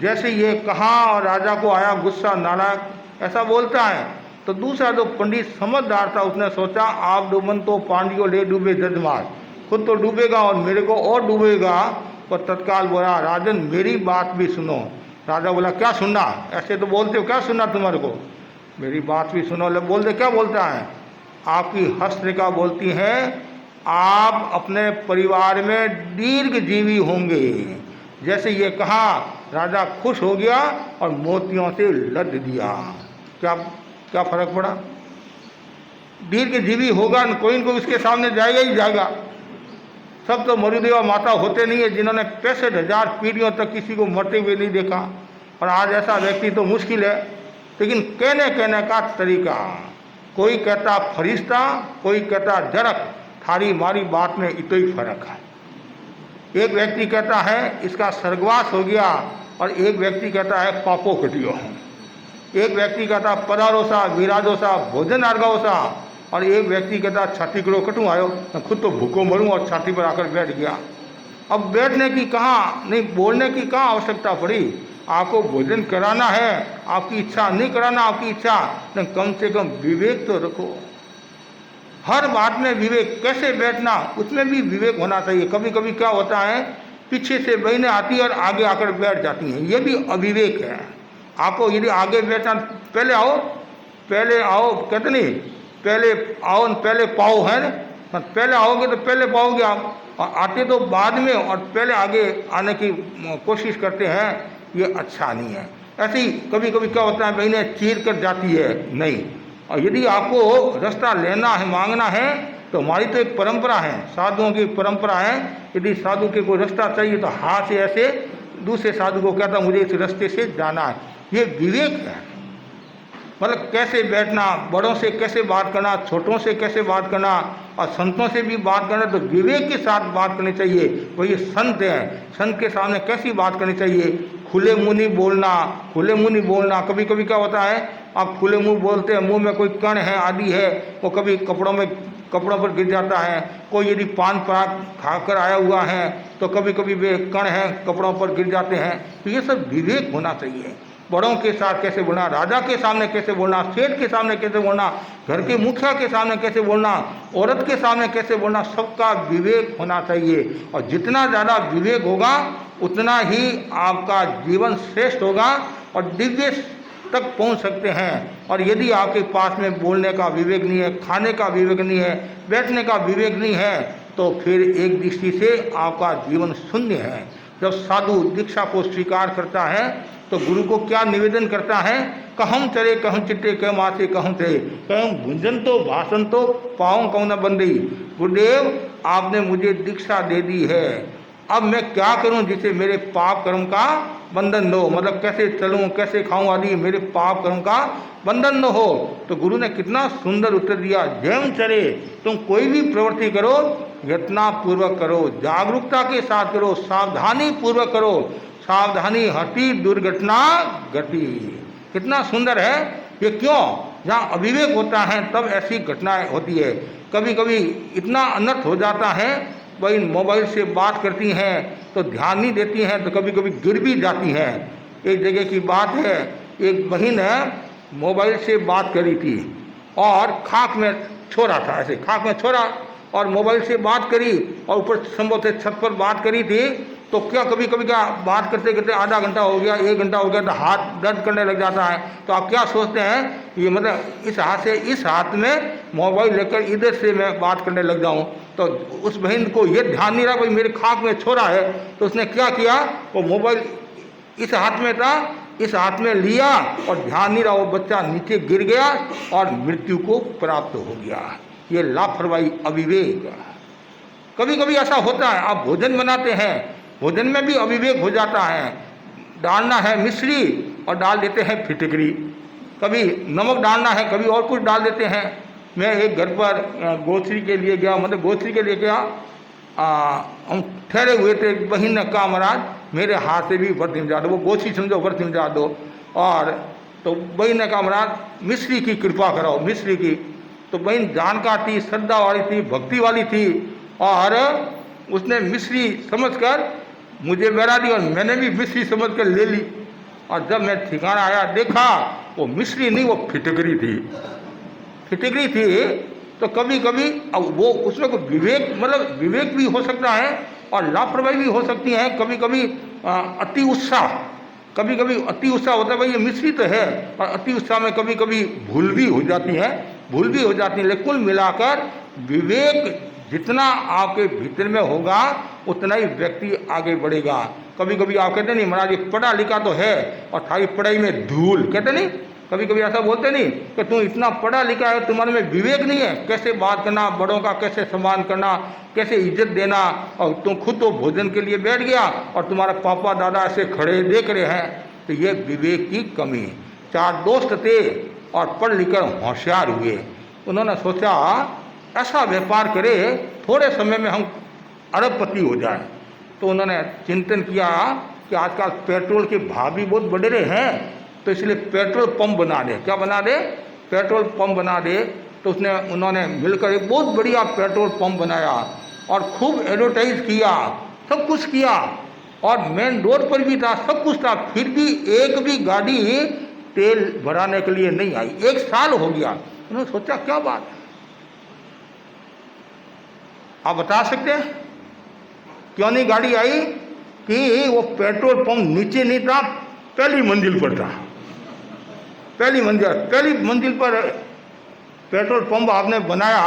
जैसे ये कहा और राजा को आया गुस्सा, नारायण ऐसा बोलता है। तो दूसरा जो पंडित समझदार था उसने सोचा आप डूबन तो पांडियों ले डूबे जजमान, खुद तो डूबेगा और मेरे को और डूबेगा। तो तत्काल बोला राजन मेरी बात भी सुनो। राजा बोला क्या सुनना, ऐसे तो बोलते हो, क्या सुनना तुम्हारे को, मेरी बात भी सुनो। बोल दे क्या बोलता है, आपकी हस्तरेखा बोलती है आप अपने परिवार में दीर्घ जीवी होंगे। जैसे ये कहा राजा खुश हो गया और मोतियों से लद दिया। क्या फर्क पड़ा, दीर्घ जीवी होगा, कोई इनको इसके सामने जाएगा ही जाएगा। सब तो मरुदेवा माता होते नहीं है जिन्होंने 65,000 पीढ़ियों तक किसी को मरते हुए नहीं देखा, और आज ऐसा व्यक्ति तो मुश्किल है। लेकिन कहने का तरीका, कोई कहता फरिश्ता, कोई कहता जरक, थारी मारी बात में इतना ही फर्क है। एक व्यक्ति कहता है इसका स्वर्गवास हो गया और एक व्यक्ति कहता है पापो कटियो। एक व्यक्ति कहता पधारोसा विराजोसा भोजन आर्गाओसा, और एक व्यक्ति कहता छाती करो कटूँ आयो, मैं खुद तो भूखों मरूँ और छाती पर आकर बैठ गया। अब बैठने की कहाँ नहीं, बोलने की कहाँ आवश्यकता पड़ी। आपको भोजन कराना है, आपकी इच्छा, नहीं कराना आपकी इच्छा, नहीं कम से कम विवेक तो रखो। हर बात में विवेक, कैसे बैठना उसमें भी विवेक होना चाहिए। कभी कभी क्या होता है, पीछे से बहनें आती है और आगे आकर बैठ जाती हैं, ये भी अविवेक है। आपको यदि आगे बैठना, पहले आओ कहते नहीं, पहले आओ पहले पाओ, है ना, पहले आओगे तो पहले पाओगे आप, और आते तो बाद में और पहले आगे आने की कोशिश करते हैं, ये अच्छा नहीं है। ऐसे ही कभी कभी क्या होता है, बहनें चीर कर जाती है, नहीं। और यदि आपको रास्ता लेना है, मांगना है, तो हमारी तो एक परंपरा है, साधुओं की परंपरा है, यदि साधु के कोई रास्ता चाहिए तो हाथ से ऐसे दूसरे साधु को कहता मुझे इस रास्ते से जाना है। ये विवेक है, मतलब कैसे बैठना, बड़ों से कैसे बात करना, छोटों से कैसे बात करना, और संतों से भी बात करना तो विवेक के साथ बात करनी चाहिए। वो ये संत हैं, संत के सामने कैसी बात करनी चाहिए, खुले मुंह नहीं बोलना। कभी कभी क्या होता है, आप खुले मुंह बोलते हैं, मुंह में कोई कण है आदि है, वो कभी कपड़ों पर गिर जाता है। कोई यदि पान पराग खाकर आया हुआ है तो कभी कभी वे कण हैं कपड़ों पर गिर जाते हैं। तो ये सब विवेक होना चाहिए। बड़ों के साथ कैसे बोलना, राजा के सामने कैसे बोलना, सेठ के सामने कैसे बोलना, घर के मुखिया के सामने कैसे बोलना, औरत के सामने कैसे बोलना, सबका विवेक होना चाहिए। और जितना ज़्यादा विवेक होगा उतना ही आपका जीवन श्रेष्ठ होगा और दिव्य तक पहुंच सकते हैं। और यदि आपके पास में बोलने का विवेक नहीं है, खाने का विवेक नहीं है, बैठने का विवेक नहीं है, तो फिर एक दृष्टि से आपका जीवन शून्य है। जब साधु दीक्षा को स्वीकार करता है तो गुरु को क्या निवेदन करता है, कहम चरे कहम चिट्टे कह मासे कहम चरे कहम भुंजन तो भाषण तो पाऊँ कहूँ न बंदी। गुरुदेव आपने मुझे दीक्षा दे दी है, अब मैं क्या करूं जिससे मेरे पाप कर्म का बंधन न हो, मतलब कैसे चलूं, कैसे खाऊं आदि मेरे पाप कर्म का बंधन न हो। तो गुरु ने कितना सुंदर उत्तर दिया, जैम चरे, तुम कोई भी प्रवृत्ति करो यत्ना पूर्वक करो, जागरूकता के साथ करो, सावधानी पूर्वक करो, सावधानी हटी दुर्घटना घटी। कितना सुंदर है ये। क्यों? जहाँ अविवेक होता है तब ऐसी घटनाएं होती है। कभी कभी इतना अनर्थ हो जाता है, वही मोबाइल से बात करती हैं तो ध्यान नहीं देती हैं, तो कभी कभी गिर भी जाती हैं। एक जगह की बात है, एक बहन मोबाइल से बात करी थी और खाक में छोड़ा था, ऐसे खाक में छोड़ा और मोबाइल से बात करी और ऊपर संभवतः छत पर बात करी थी। तो क्या कभी कभी क्या बात करते करते आधा घंटा हो गया, 1 घंटा हो गया, तो हाथ दर्द करने लग जाता है। तो आप क्या सोचते हैं, ये मतलब इस हाथ से इस हाथ में मोबाइल लेकर इधर से मैं बात करने लग जाऊं। तो उस बहन को ये ध्यान नहीं रहा भाई मेरे खाक में छोड़ा है, तो उसने क्या किया, वो मोबाइल इस हाथ में था, इस हाथ में लिया और ध्यान नहीं रहा, वो बच्चा नीचे गिर गया और मृत्यु को प्राप्त हो गया। ये लापरवाही, अविवेक। कभी कभी ऐसा होता है, आप भोजन बनाते हैं, भोजन में भी अविवेक हो जाता है। डालना है मिश्री और डाल देते हैं फिटकरी, कभी नमक डालना है कभी और कुछ डाल देते हैं। मैं एक घर पर गोश्री के लिए गया, मतलब गोश्री के लिए गया, हम ठहरे हुए थे। बहन ने कहा महाराज मेरे हाथ से भी व्रत निभा दो, वो गोश्री समझो व्रत निभा दो। और तो बहन ने कहा महाराज मिश्री की कृपा कराओ, मिश्री की। तो बहन जानकार थी, श्रद्धा वाली थी, भक्ति वाली थी, और उसने मिश्री समझकर मुझे बेरा दी और मैंने भी मिश्री समझकर ले ली। और जब मैं ठिकाना आया देखा वो मिश्री नहीं, वो फिटकरी थी, फिटकरी थी। तो कभी कभी अब वो उसमें कोई विवेक, मतलब विवेक भी हो सकता है और लापरवाही भी हो सकती है। कभी कभी अति उत्साह, कभी कभी अति उत्साह होता है, भाई ये मिश्री तो है, और अति उत्साह में कभी कभी भूल भी हो जाती है, लेकिन कुल मिलाकर विवेक जितना आपके भीतर में होगा उतना ही व्यक्ति आगे बढ़ेगा। कभी कभी आप कहते नहीं महाराज ये पढ़ा लिखा तो है और थारी पढ़ाई में धूल, कहते नहीं, कभी कभी ऐसा बोलते नहीं कि तुम इतना पढ़ा लिखा है तुम्हारे में विवेक नहीं है, कैसे बात करना, बड़ों का कैसे सम्मान करना, कैसे इज्जत देना, और तुम खुद तो भोजन के लिए बैठ गया और तुम्हारे पापा दादा ऐसे खड़े देख रहे हैं। तो ये विवेक की कमी। 4 दोस्त थे और पढ़ लिख कर होशियार हुए। उन्होंने सोचा ऐसा व्यापार करे थोड़े समय में हम अरबपति हो जाए। तो उन्होंने चिंतन किया कि आजकल पेट्रोल के भाव भी बहुत बढ़ रहे हैं, तो इसलिए पेट्रोल पंप बना दे। क्या बना दे? पेट्रोल पंप बना दे। तो उन्होंने मिलकर एक बहुत बढ़िया पेट्रोल पंप बनाया और खूब एडवर्टाइज किया सब कुछ किया और मेन रोड पर भी था, सब कुछ था, फिर भी एक भी गाड़ी तेल भराने के लिए नहीं आई। 1 साल हो गया। उन्होंने सोचा क्या बात है, आप बता सकते हैं क्यों नहीं गाड़ी आई? कि वो पेट्रोल पंप नीचे नहीं था, पहली मंजिल पर था। पहली मंजिल पर पेट्रोल पंप आपने बनाया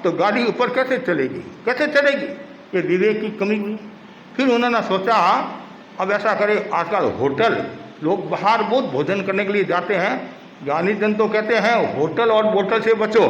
तो गाड़ी ऊपर कैसे चलेगी, कैसे चलेगी? ये विवेक की कमी हुई। फिर उन्होंने सोचा अब ऐसा करें, आजकल होटल, लोग बाहर बहुत भोजन करने के लिए जाते हैं, ज्ञानी जन तो कहते हैं होटल और बोतल से बचो,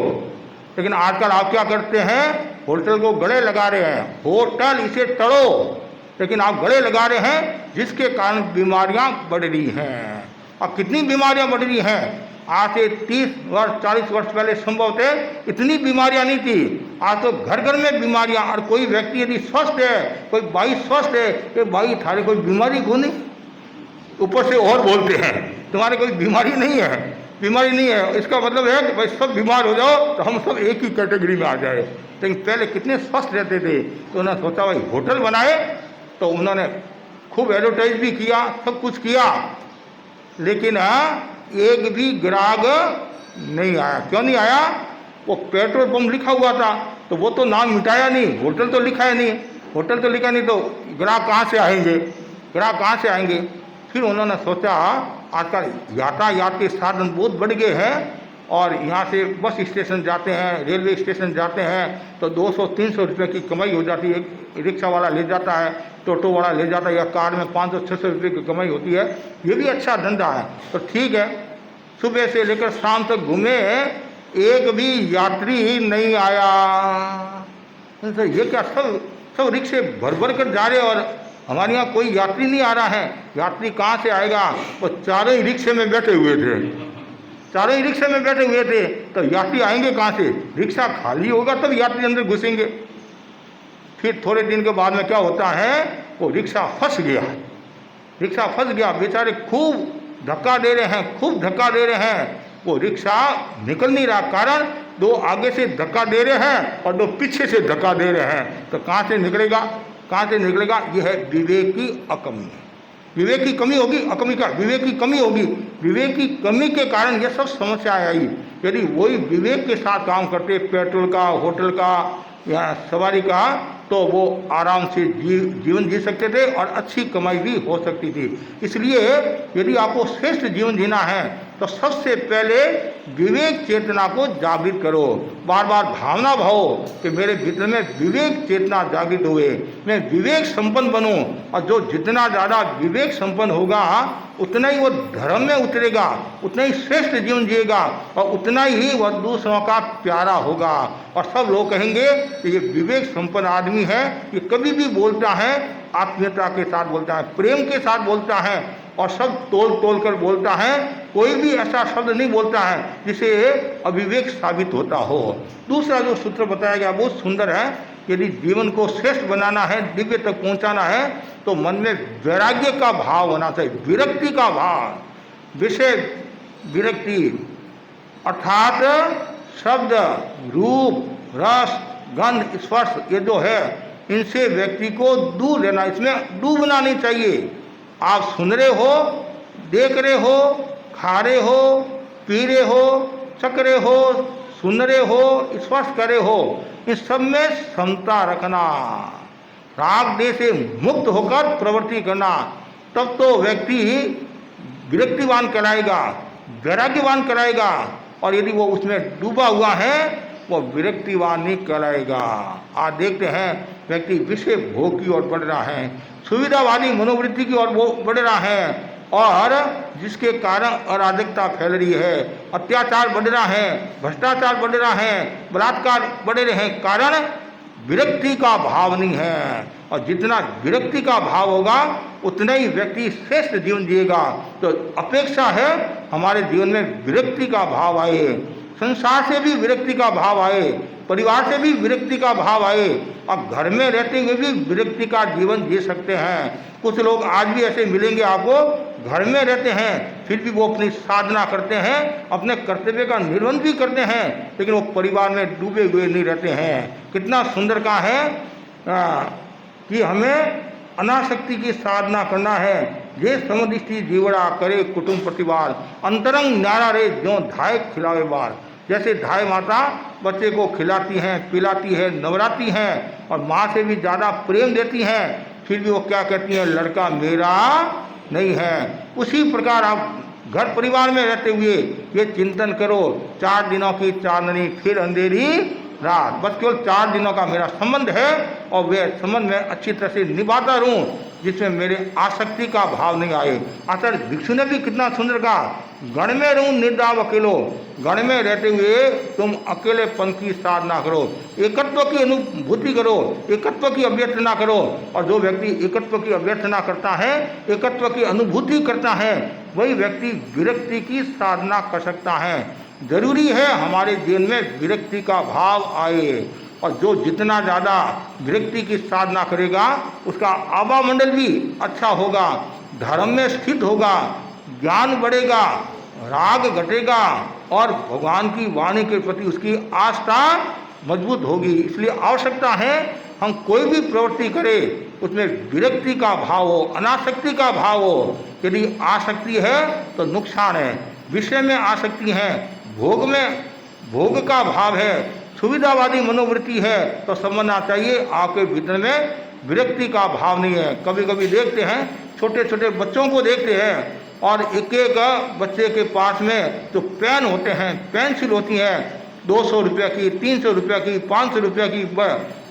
लेकिन आजकल आप क्या करते हैं, होटल को गले लगा रहे हैं, होटल इसे तड़ो, लेकिन आप गले लगा रहे हैं, जिसके कारण बीमारियां बढ़ रही हैं। और कितनी बीमारियां बढ़ रही हैं? आज से 30 वर्ष 40 वर्ष पहले संभव थे इतनी बीमारियां नहीं थी। आज तो घर घर में बीमारियां। और कोई व्यक्ति यदि स्वस्थ है, कोई भाई स्वस्थ है, कि भाई थारे कोई बीमारी क्यों नहीं? ऊपर से और बोलते हैं तुम्हारे कोई बीमारी नहीं है, बीमारी नहीं है। इसका मतलब है कि भाई सब बीमार हो जाओ तो हम सब एक ही कैटेगरी में आ जाए। लेकिन पहले कितने स्वस्थ रहते थे। तो उन्होंने सोचा भाई होटल बनाए, तो उन्होंने खूब एडवर्टाइज भी किया, सब कुछ किया, लेकिन एक भी ग्राहक नहीं आया। क्यों नहीं आया? वो पेट्रोल पंप लिखा हुआ था, तो वो तो नाम मिटाया नहीं, होटल तो लिखा है नहीं, होटल तो लिखा नहीं, तो ग्राहक कहाँ से आएंगे, ग्राहक कहाँ से आएंगे? फिर उन्होंने सोचा आजकल यातायात के साधन बहुत बढ़ गए हैं, और यहाँ से बस स्टेशन जाते हैं, रेलवे स्टेशन जाते हैं, तो 200-300 रुपये की कमाई हो जाती है। रिक्शा वाला ले जाता है, टोटो वाला ले जाता है, या कार में 500-600 रुपये की कमाई होती है। ये भी अच्छा धंधा है। तो ठीक है, सुबह से लेकर शाम तक घूमे, एक भी यात्री नहीं आया। तो ये क्या, सब रिक्शे भर भर कर जा रहे और हमारे यहाँ कोई यात्री नहीं आ रहा है। यात्री कहाँ से आएगा? वो चारों ही रिक्शे में बैठे हुए थे, चारों ही रिक्शे में बैठे हुए थे, तो यात्री आएंगे कहाँ से? रिक्शा खाली होगा तब यात्री अंदर घुसेंगे। फिर थोड़े दिन के बाद में क्या होता है, वो रिक्शा फंस गया, रिक्शा फंस गया। बेचारे खूब धक्का दे रहे हैं, खूब धक्का दे रहे हैं, वो रिक्शा निकल नहीं रहा। कारण 2 आगे से धक्का दे रहे हैं और 2 पीछे से धक्का दे रहे हैं, तो कहाँ से निकलेगा, कहाँ से निकलेगा? यह है विवेक की अकमी। विवेक की कमी होगी, अकमी का विवेक की कमी होगी। विवेक की कमी के कारण ये सब समस्याएं आई। यदि वही विवेक के साथ काम करते, पेट्रोल का, होटल का या सवारी का, तो वो आराम से जीवन जी सकते थे और अच्छी कमाई भी हो सकती थी। इसलिए यदि आपको श्रेष्ठ जीवन जीना है तो सबसे पहले विवेक चेतना को जागृत करो। बार बार भावना भाओ कि मेरे भीतर में विवेक चेतना जागृत हुए, मैं विवेक संपन्न बनूं। और जो जितना ज़्यादा विवेक संपन्न होगा उतना ही वो धर्म में उतरेगा, उतना ही श्रेष्ठ जीवन जिएगा और उतना ही वह दूसरों का प्यारा होगा। और सब लोग कहेंगे कि ये विवेक संपन्न आदमी है, ये कभी भी बोलता है आत्मीयता के साथ बोलता है, प्रेम के साथ बोलता है, और सब तोल कर बोलता है। कोई भी ऐसा शब्द नहीं बोलता है जिसे अविवेक साबित होता हो। दूसरा जो सूत्र बताया गया बहुत सुंदर है। यदि जीवन को श्रेष्ठ बनाना है, दिव्य तक पहुंचाना है, तो मन में वैराग्य का भाव होना चाहिए, विरक्ति का भाव। विषय विरक्ति अर्थात शब्द, रूप, रस, गंध, स्पर्श, ये जो है इनसे व्यक्ति को दूर रहना, इसमें डूबना नहीं चाहिए। आप सुन रहे हो, देख रहे हो, खा रहे हो, पी रहे हो, चख रहे हो, सुन रहे हो, स्पर्श कर रहे हो, इन सब में समता रखना, राग देह से मुक्त होकर प्रवृत्ति करना, तब तो व्यक्ति विरक्तिवान कहलाएगा, वैराग्यवान कहलाएगा। और यदि वो उसमें डूबा हुआ है वो विरक्तिवान नहीं कहलाएगा। आज देखते हैं व्यक्ति विषय भोग की ओर बढ़ रहा है, सुविधावादी मनोवृत्ति की ओर बढ़ रहा है, और जिसके कारण अराजकता फैल रही है, अत्याचार बढ़ रहा है, भ्रष्टाचार बढ़ रहा है, बलात्कार बढ़ रहे हैं। कारण विरक्ति का भाव नहीं है। और जितना विरक्ति का भाव होगा उतना ही व्यक्ति श्रेष्ठ जीवन जिएगा। तो अपेक्षा है हमारे जीवन में विरक्ति का भाव आए, संसार से भी विरक्ति का भाव आए, परिवार से भी विरक्ति का भाव आए, और घर में रहते हुए भी विरक्ति का जीवन जी सकते हैं। कुछ लोग आज भी ऐसे मिलेंगे आपको, घर में रहते हैं फिर भी वो अपनी साधना करते हैं, अपने कर्तव्य का निर्वहन भी करते हैं, लेकिन वो परिवार में डूबे हुए नहीं रहते हैं। कितना सुंदर कहा है कि हमें अनासक्ति की साधना करना है। जे समदृष्टि जीवड़ा करे कुटुंब प्रतिवार, अंतरंग न्यारा रे ज्यों धाय खिलावे बार। जैसे धाय माता बच्चे को खिलाती हैं, पिलाती है, नवराती हैं और माँ से भी ज़्यादा प्रेम देती हैं, फिर भी वो क्या कहती हैं, लड़का मेरा नहीं है। उसी प्रकार आप घर परिवार में रहते हुए ये चिंतन करो, 4 दिनों की चांदनी फिर अंधेरी रात, बस केवल 4 दिनों का मेरा संबंध है और वे संबंध में अच्छी तरह से निभाता रहूं जिसमें मेरे आसक्ति का भाव नहीं आए। आचार्य भिक्षु ने भी कितना सुंदर कहा, गण में रहूं निर्दाव अकेलो, गण में रहते हुए तुम अकेलेपन की साधना करो, एकत्व की अनुभूति करो, एकत्व की अभ्यर्थना करो। और जो व्यक्ति एकत्व की अभ्यर्थना करता है, एकत्व की अनुभूति करता है, वही व्यक्ति विरक्ति की साधना कर सकता है। जरूरी है हमारे जीवन में विरक्ति का भाव आए, और जो जितना ज़्यादा विरक्ति की साधना करेगा उसका आवामंडल भी अच्छा होगा, धर्म में स्थित होगा, ज्ञान बढ़ेगा, राग घटेगा और भगवान की वाणी के प्रति उसकी आस्था मजबूत होगी। इसलिए आवश्यकता है हम कोई भी प्रवृत्ति करें उसमें विरक्ति का भाव हो, अनासक्ति का भाव हो। यदि आसक्ति है तो नुकसान है, विषय में आसक्ति है, भोग में भोग का भाव है, सुविधावादी मनोवृत्ति है तो समझना चाहिए आपके भीतर में विरक्ति का भाव नहीं है। कभी कभी देखते हैं छोटे छोटे बच्चों को देखते हैं और एक एक बच्चे के पास में जो पेन होते हैं, पेंसिल होती हैं 200 रुपये की, 300 रुपये की, 500 रुपये की।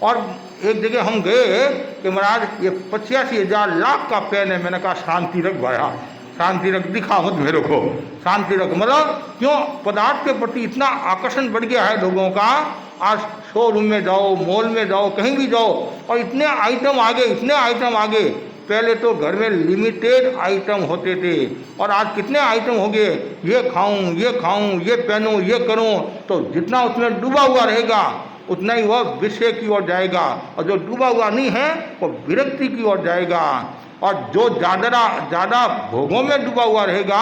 और एक जगह हम गए कि महाराज ये 85,000 लाख का पेन है। मैंने कहा शांति रख भाया, शांति रख, दिखा मत मेरे को, शांति रख। मतलब क्यों, पदार्थ के प्रति इतना आकर्षण बढ़ गया है लोगों का। आज शोरूम में जाओ, मॉल में जाओ, कहीं भी जाओ और इतने आइटम आ गए, इतने आइटम आ गए। पहले तो घर में लिमिटेड आइटम होते थे और आज कितने आइटम हो गए, ये खाऊं, ये खाऊं, ये पहनूं, ये करूं। तो जितना उसमें डूबा हुआ रहेगा उतना ही वह विषय की ओर जाएगा, और जो डूबा हुआ नहीं है वो विरक्ति की ओर जाएगा। और जो ज़्यादा भोगों में डूबा हुआ रहेगा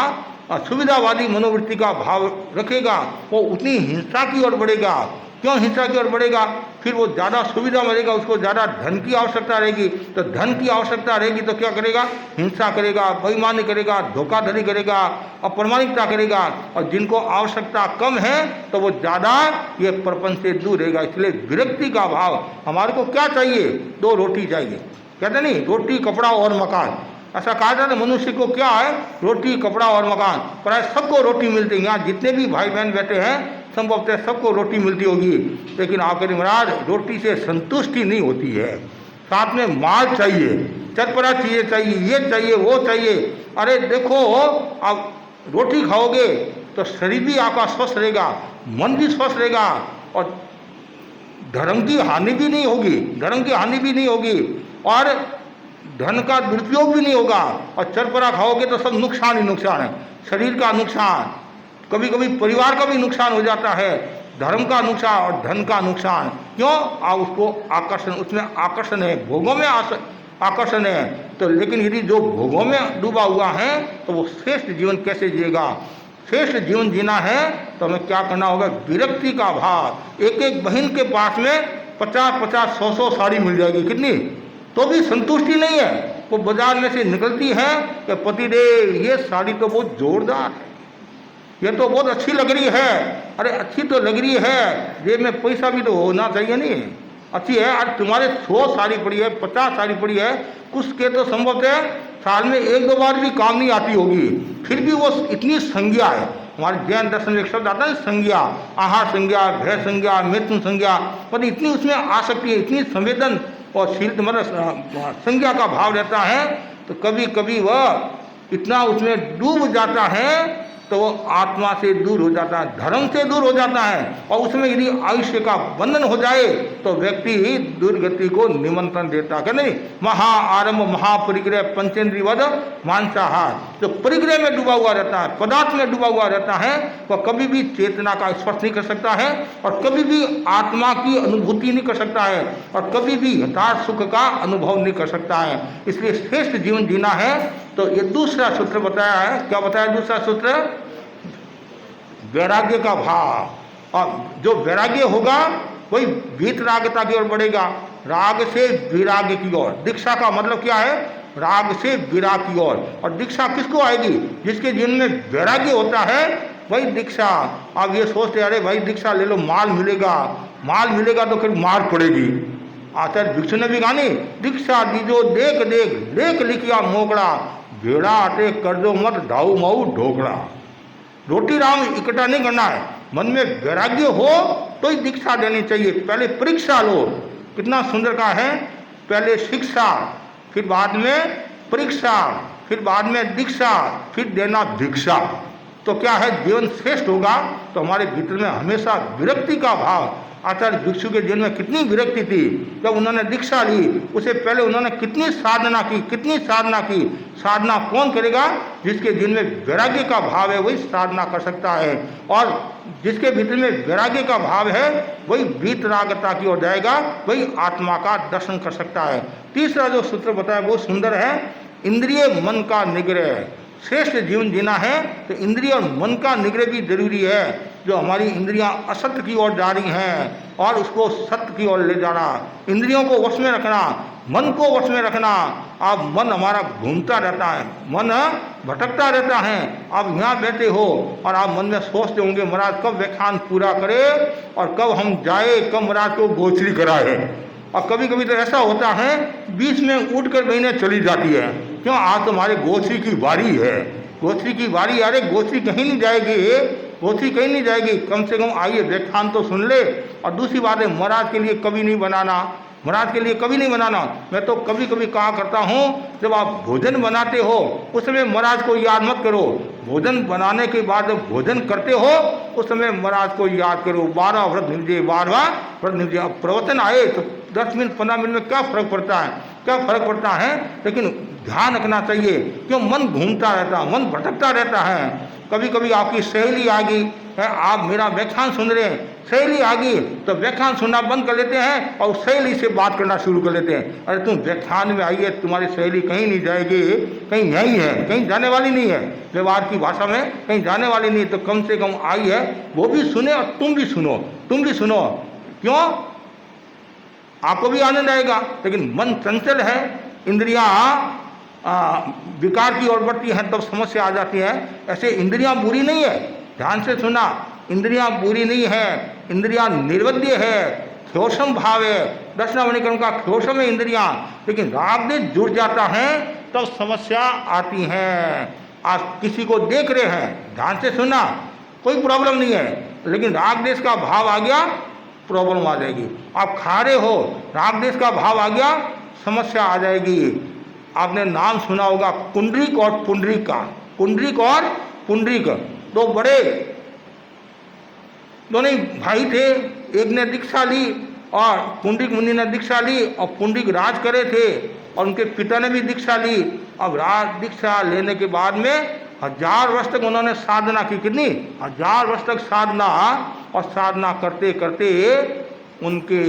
और सुविधावादी मनोवृत्ति का भाव रखेगा, वो उतनी हिंसा की ओर बढ़ेगा। क्यों हिंसा की ओर बढ़ेगा? फिर वो ज़्यादा सुविधा मिलेगा, उसको ज़्यादा धन की आवश्यकता रहेगी, तो धन की आवश्यकता रहेगी तो क्या करेगा, हिंसा करेगा, बेईमानी करेगा, धोखाधड़ी करेगा, अप्रामाणिकता करेगा। और जिनको आवश्यकता कम है तो वो ज़्यादा ये प्रपंच से दूर रहेगा। इसलिए विरक्ति का भाव, हमारे को क्या चाहिए, 2 रोटी चाहिए, कहते नहीं, रोटी कपड़ा और मकान। ऐसा कहा जाता है मनुष्य को क्या है, रोटी कपड़ा और मकान। पर सबको रोटी मिलती है, यहाँ जितने भी भाई बहन बैठे हैं संभवतः सबको रोटी मिलती होगी, लेकिन आखिर महाराज रोटी से संतुष्टि नहीं होती है, साथ में माल चाहिए, चटपटा चीज़ें चाहिए, ये चाहिए, वो चाहिए। अरे देखो, आप रोटी खाओगे तो शरीर भी आपका स्वस्थ रहेगा, मन भी स्वस्थ रहेगा और धर्म की हानि भी नहीं होगी, धर्म की हानि भी नहीं होगी और धन का दुरुपयोग भी नहीं होगा। और चटपटा खाओगे तो सब नुकसान ही नुकसान है, शरीर का नुकसान, कभी कभी परिवार का भी नुकसान हो जाता है, धर्म का नुकसान और धन का नुकसान। क्यों? आप उसको आकर्षण, उसमें आकर्षण है, भोगों में आकर्षण है। तो लेकिन यदि जो भोगों में डूबा हुआ है तो वो श्रेष्ठ जीवन कैसे जिएगा? श्रेष्ठ जीवन जीना है तो हमें क्या करना होगा, विरक्ति का भाव। एक एक बहन के पास में 50-50, 100-100 साड़ी मिल जाएगी, कितनी, तो भी संतुष्टि नहीं है। वो बाजार में से निकलती है कि पतिदेव ये साड़ी तो बहुत जोरदार है, ये तो बहुत अच्छी लग रही है। अरे अच्छी तो लग रही है, जेब में पैसा भी तो होना चाहिए, नहीं अच्छी है। आज तुम्हारे 100 साड़ी पड़ी है, 50 साड़ी पड़ी है, कुछ के तो संभवतः साल में 1-2 बार भी काम नहीं आती होगी, फिर भी वो इतनी संज्ञा है। हमारे जैन दर्शन में एक शब्द आता है संज्ञा, आहार संज्ञा, भय संज्ञा, मृत्यु संज्ञा, पर इतनी उसमें आसक्ति है, इतनी संवेदन और शील मतलब संज्ञा का भाव रहता है। तो कभी कभी वह इतना उसमें डूब जाता है तो वो आत्मा से दूर हो जाता है, धर्म से दूर हो जाता है। और उसमें यदि आयुष्य का बंधन हो जाए तो व्यक्ति दुर्गति को निमंत्रण देता है। नहीं, महाआरंभ महापरिग्रह पंचेंद्रियवद मांसाहार, जो परिग्रह में डूबा हुआ रहता है, पदार्थ में डूबा हुआ रहता है, वह कभी भी चेतना का स्पर्श नहीं कर सकता है और कभी भी आत्मा की अनुभूति नहीं कर सकता है और कभी भी यथार्थ सुख का अनुभव नहीं कर सकता है। इसलिए श्रेष्ठ जीवन जीना है तो ये दूसरा सूत्र बताया है। क्या बताया दूसरा सूत्र? वैराग्य का भाव। और जो वैराग्य होगा वही वीतरागता की ओर बढ़ेगा। राग से विराग की ओर। दीक्षा का मतलब क्या है? राग से विराग की ओर। और दीक्षा किसको आएगी? जिसके जीवन में वैराग्य होता है वही दीक्षा। आप ये सोचते अरे भाई दीक्षा ले लो, माल मिलेगा, माल मिलेगा तो फिर मार पड़ेगी। आचार्य भिक्षु ने भी गानी, दीक्षा दीजो देख देख लेख लिखिया मोकड़ा, भेड़ा आटे कर दो मत ढाऊ माऊ ढोकड़ा। रोटी राम इकट्ठा नहीं करना है, मन में वैराग्य हो तो ही दीक्षा देनी चाहिए। पहले परीक्षा लो, कितना सुंदर का है, पहले शिक्षा, फिर बाद में परीक्षा, फिर बाद में दीक्षा, फिर देना भिक्षा। तो क्या है, जीवन श्रेष्ठ होगा तो हमारे भीतर में हमेशा विरक्ति का भाव। आचार्य भिक्षु के जीवन में कितनी विरक्ति थी, जब उन्होंने दीक्षा ली उससे पहले उन्होंने कितनी साधना की, कितनी साधना की। साधना कौन करेगा? जिसके जीवन में वैराग्य का भाव है वही साधना कर सकता है, और जिसके भीतर में वैराग्य का भाव है वही वीतरागता की ओर जाएगा, वही आत्मा का दर्शन कर सकता है। तीसरा जो सूत्र बताया बहुत सुंदर है, इंद्रिय मन का निग्रह। श्रेष्ठ जीवन जीना है तो इंद्रिय और मन का निग्रह भी जरूरी है। जो हमारी इंद्रियां असत्य की ओर जा रही हैं और उसको सत्य की ओर ले जाना, इंद्रियों को वश में रखना, मन को वश में रखना। आप मन हमारा घूमता रहता है, मन भटकता रहता है। आप यहाँ बैठे हो और आप मन में सोचते होंगे महाराज कब व्याख्यान पूरा करे और कब हम जाए, कब महाराज को गोचरी कराए। और कभी कभी तो ऐसा होता है बीच में उठ कर महीने चली जाती है, क्यों? आज तो हमारे गोचरी की बारी है, गोचरी की बारी। अरे गोचरी कहीं नहीं जाएगी, गोचरी कहीं नहीं जाएगी, कम से कम आइए व्याख्यान तो सुन ले। और दूसरी बात है, महाराज के लिए कभी नहीं बनाना, महाराज के लिए कभी नहीं बनाना। मैं तो कभी कभी कहा करता हूँ, जब आप भोजन बनाते हो उस समय महाराज को याद मत करो, भोजन बनाने के बाद जब भोजन करते हो उस समय महाराज को याद करो। 12 व्रत निभजे, 12वां व्रत निभजे। अब प्रवचन आए तो 10 मिनट 15 मिनट में क्या फर्क पड़ता है, क्या फर्क पड़ता है? लेकिन ध्यान रखना चाहिए, क्यों? मन घूमता रहता है, मन भटकता रहता है। कभी कभी आपकी सहेली आ गई है, आप मेरा व्याख्यान सुन रहे हैं, सहेली आ गई तो व्याख्यान सुनना बंद कर लेते हैं और सहेली से बात करना शुरू कर लेते हैं। अरे तुम व्याख्यान में आइए, तुम्हारी सहेली कहीं नहीं जाएगी, कहीं यहीं है, कहीं जाने वाली नहीं है। व्यवहार की भाषा में कहीं जाने वाली नहीं, तो कम से कम आई है, वो भी सुने और तुम भी सुनो, तुम भी सुनो। क्यों? आपको भी आनंद आएगा। लेकिन मन चंचल है, इंद्रियां विकार की ओर बढ़ती हैं, तब समस्या आ जाती है। ऐसे इंद्रियां बुरी नहीं है, ध्यान से सुना, इंद्रियां बुरी नहीं है, इंद्रियां निर्वध्य है, ख्योषम भाव है, दर्शनावनिक्रम का ख्योषम है इंद्रियां। लेकिन राग देश जुड़ जाता है तब समस्या आती है। आप किसी को देख रहे हैं, ध्यान से सुना, कोई प्रॉब्लम नहीं है, लेकिन राग देश का भाव आ गया, प्रॉब्लम आ जाएगी। आप खा रहे हो, राग देश का भाव आ गया, समस्या आ जाएगी। आपने नाम सुना होगा कुंडरीक और पुंडरीक का, कुंडरीक और पुंडरीक, दो बड़े दोनों भाई थे। एक ने दीक्षा ली और पुंडरीक मुनि ने दीक्षा ली, और पुंडरीक राज करे थे और उनके पिता ने भी दीक्षा ली। अब राज दीक्षा लेने के बाद में 1000 वर्ष तक उन्होंने साधना की। कितनी? 1000 वर्ष तक साधना, और साधना करते करते उनके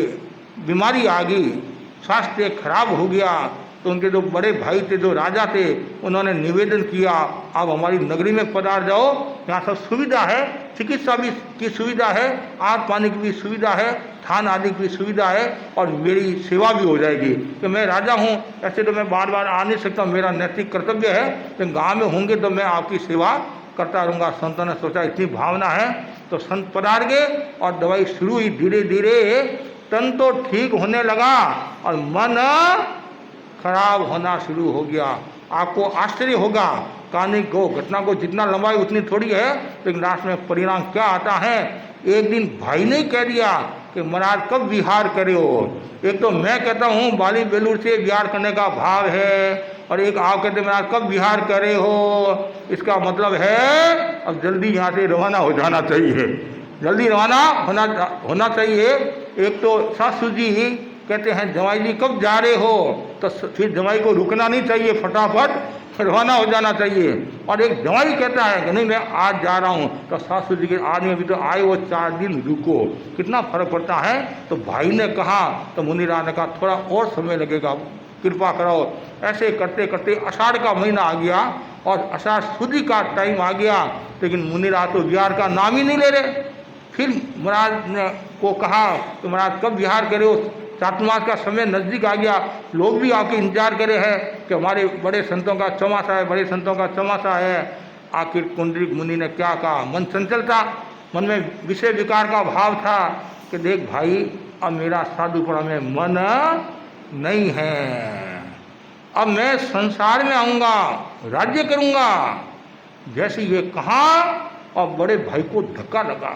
बीमारी आ गई, स्वास्थ्य खराब हो गया। तो उनके जो बड़े भाई थे, जो राजा थे, उन्होंने निवेदन किया, आप हमारी नगरी में पधार जाओ, यहाँ सब सुविधा है, चिकित्सा भी की सुविधा है, आग पानी की भी सुविधा है, थान आदि की भी सुविधा है, और मेरी सेवा भी हो जाएगी। कि मैं राजा हूँ, ऐसे तो मैं बार बार आ नहीं सकता, मेरा नैतिक कर्तव्य है, लेकिन गाँव में होंगे तो मैं आपकी सेवा करता रहूँगा। संतों ने सोचा इतनी भावना है, तो संत पधार गए और दवाई शुरू हुई। धीरे धीरे तन तो ठीक होने लगा और मन खराब होना शुरू हो गया। आपको आश्चर्य होगा, कहानी को, घटना को जितना लंबाई उतनी थोड़ी है, लेकिन लास्ट में परिणाम क्या आता है। एक दिन भाई ने कह दिया कि महाराज कब विहार करे हो। एक तो मैं कहता हूँ बाली बेलूर से विहार करने का भाव है, और एक आप कहते महाराज कब विहार करे हो। इसका मतलब है अब जल्दी यहाँ से रवाना हो जाना चाहिए, जल्दी रवाना होना चाहिए। एक तो सासू जी कहते हैं जमाई जी कब जा रहे हो, तो फिर जमाई को रुकना नहीं चाहिए, फटाफट रवाना हो जाना चाहिए। और एक जमाई कहता है कि नहीं मैं आज जा रहा हूँ, तो सासू जी के आदमी अभी तो आए वो 4 दिन रुको, कितना फर्क पड़ता है। तो भाई ने कहा, तो मुनिराज ने कहा थोड़ा और समय लगेगा, कृपा कराओ। ऐसे करते करते आषाढ़ का महीना आ गया और आषाढ़ शुद्धि का टाइम आ गया, लेकिन मुनिराज तो विहार का नाम ही नहीं ले रहे। फिर महाराज ने को कहा कि महाराज कब विहार करे हो, चातुर्मास का समय नज़दीक आ गया, लोग भी आके इंतजार करे हैं कि हमारे बड़े संतों का चौमासा है, बड़े संतों का चौमासा है। आखिर पुंडरीक मुनि ने क्या कहा? मन चंचल था, मन में विषय विकार का भाव था कि देख भाई, अब मेरा साधुपना में मन नहीं है, अब मैं संसार में आऊँगा, राज्य करूँगा। जैसे ये कहा और बड़े भाई को धक्का लगा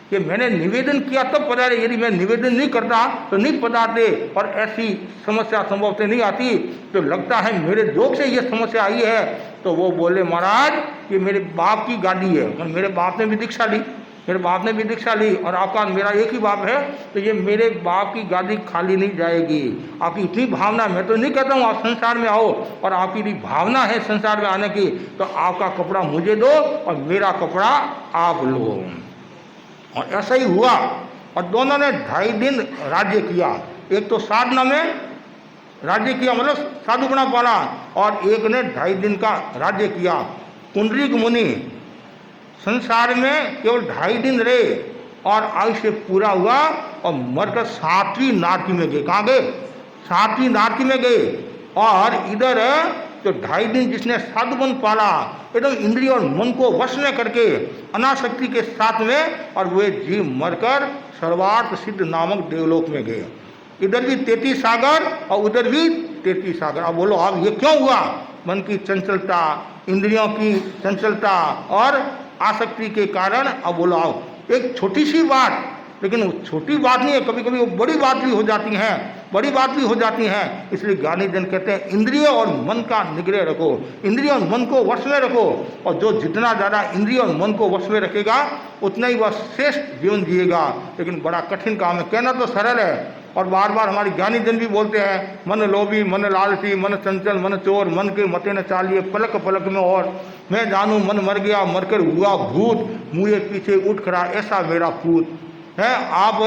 कि मैंने निवेदन किया तब पधारे, यदि मैं निवेदन नहीं करता तो नहीं पधारते, और ऐसी समस्या संभव से नहीं आती, तो लगता है मेरे जोग से ये समस्या आई है। तो वो बोले महाराज कि मेरे बाप की गादी है, और मेरे बाप ने भी दीक्षा ली, मेरे बाप ने भी दीक्षा ली, और आपका मेरा एक ही बाप है, तो ये मेरे बाप की गादी खाली नहीं जाएगी। आपकी इतनी भावना, मैं तो नहीं कहता हूँ आप संसार में आओ, और आपकी भी भावना है संसार में आने की, तो आपका कपड़ा मुझे दो और मेरा कपड़ा आप लो। और ऐसा ही हुआ, और दोनों ने 2.5 दिन राज्य किया। एक तो साधना में राज्य किया, मतलब साधुपना पाला, और एक ने 2.5 दिन का राज्य किया। पुंडरीक मुनि संसार में केवल 2.5 दिन रहे और आयुष्य पूरा हुआ और मरकर 7वीं नारकी में गए। कहाँ गए? 7वीं नारकी में गए। और इधर तो 2.5 दिन जिसने साधुपन पाला, एकदम इंद्रिय और मन को वश में करके अनासक्ति के साथ में, और वे जीव मरकर सर्वार्थ सिद्ध नामक देवलोक में गए। इधर भी 33 सागर और उधर भी 33 सागर। अब बोलो अब ये क्यों हुआ? मन की चंचलता, इंद्रियों की चंचलता और आसक्ति के कारण। अब बोलो आओ, एक छोटी सी बात, लेकिन वो छोटी बात नहीं है, कभी कभी वो बड़ी बात भी हो जाती हैं, बड़ी बात भी हो जाती हैं। इसलिए ज्ञानी जन कहते हैं इंद्रिय और मन का निग्रह रखो, इंद्रिय और मन को वश में रखो, और जो जितना ज़्यादा इंद्रिय और मन को वश में रखेगा उतना ही वह श्रेष्ठ जीवन जिएगा। लेकिन बड़ा कठिन काम है, कहना तो सरल है, और बार बार हमारे ज्ञानी जन भी बोलते हैं, मन लोभी, मन लालची, मन चंचल, मन चोर, मन के मते न चालिए, पलक पलक में और मैं जानूं मन मर गया, मरकर हुआ भूत, मुँह पीछे उठ खड़ा ऐसा मेरा पूत है। आप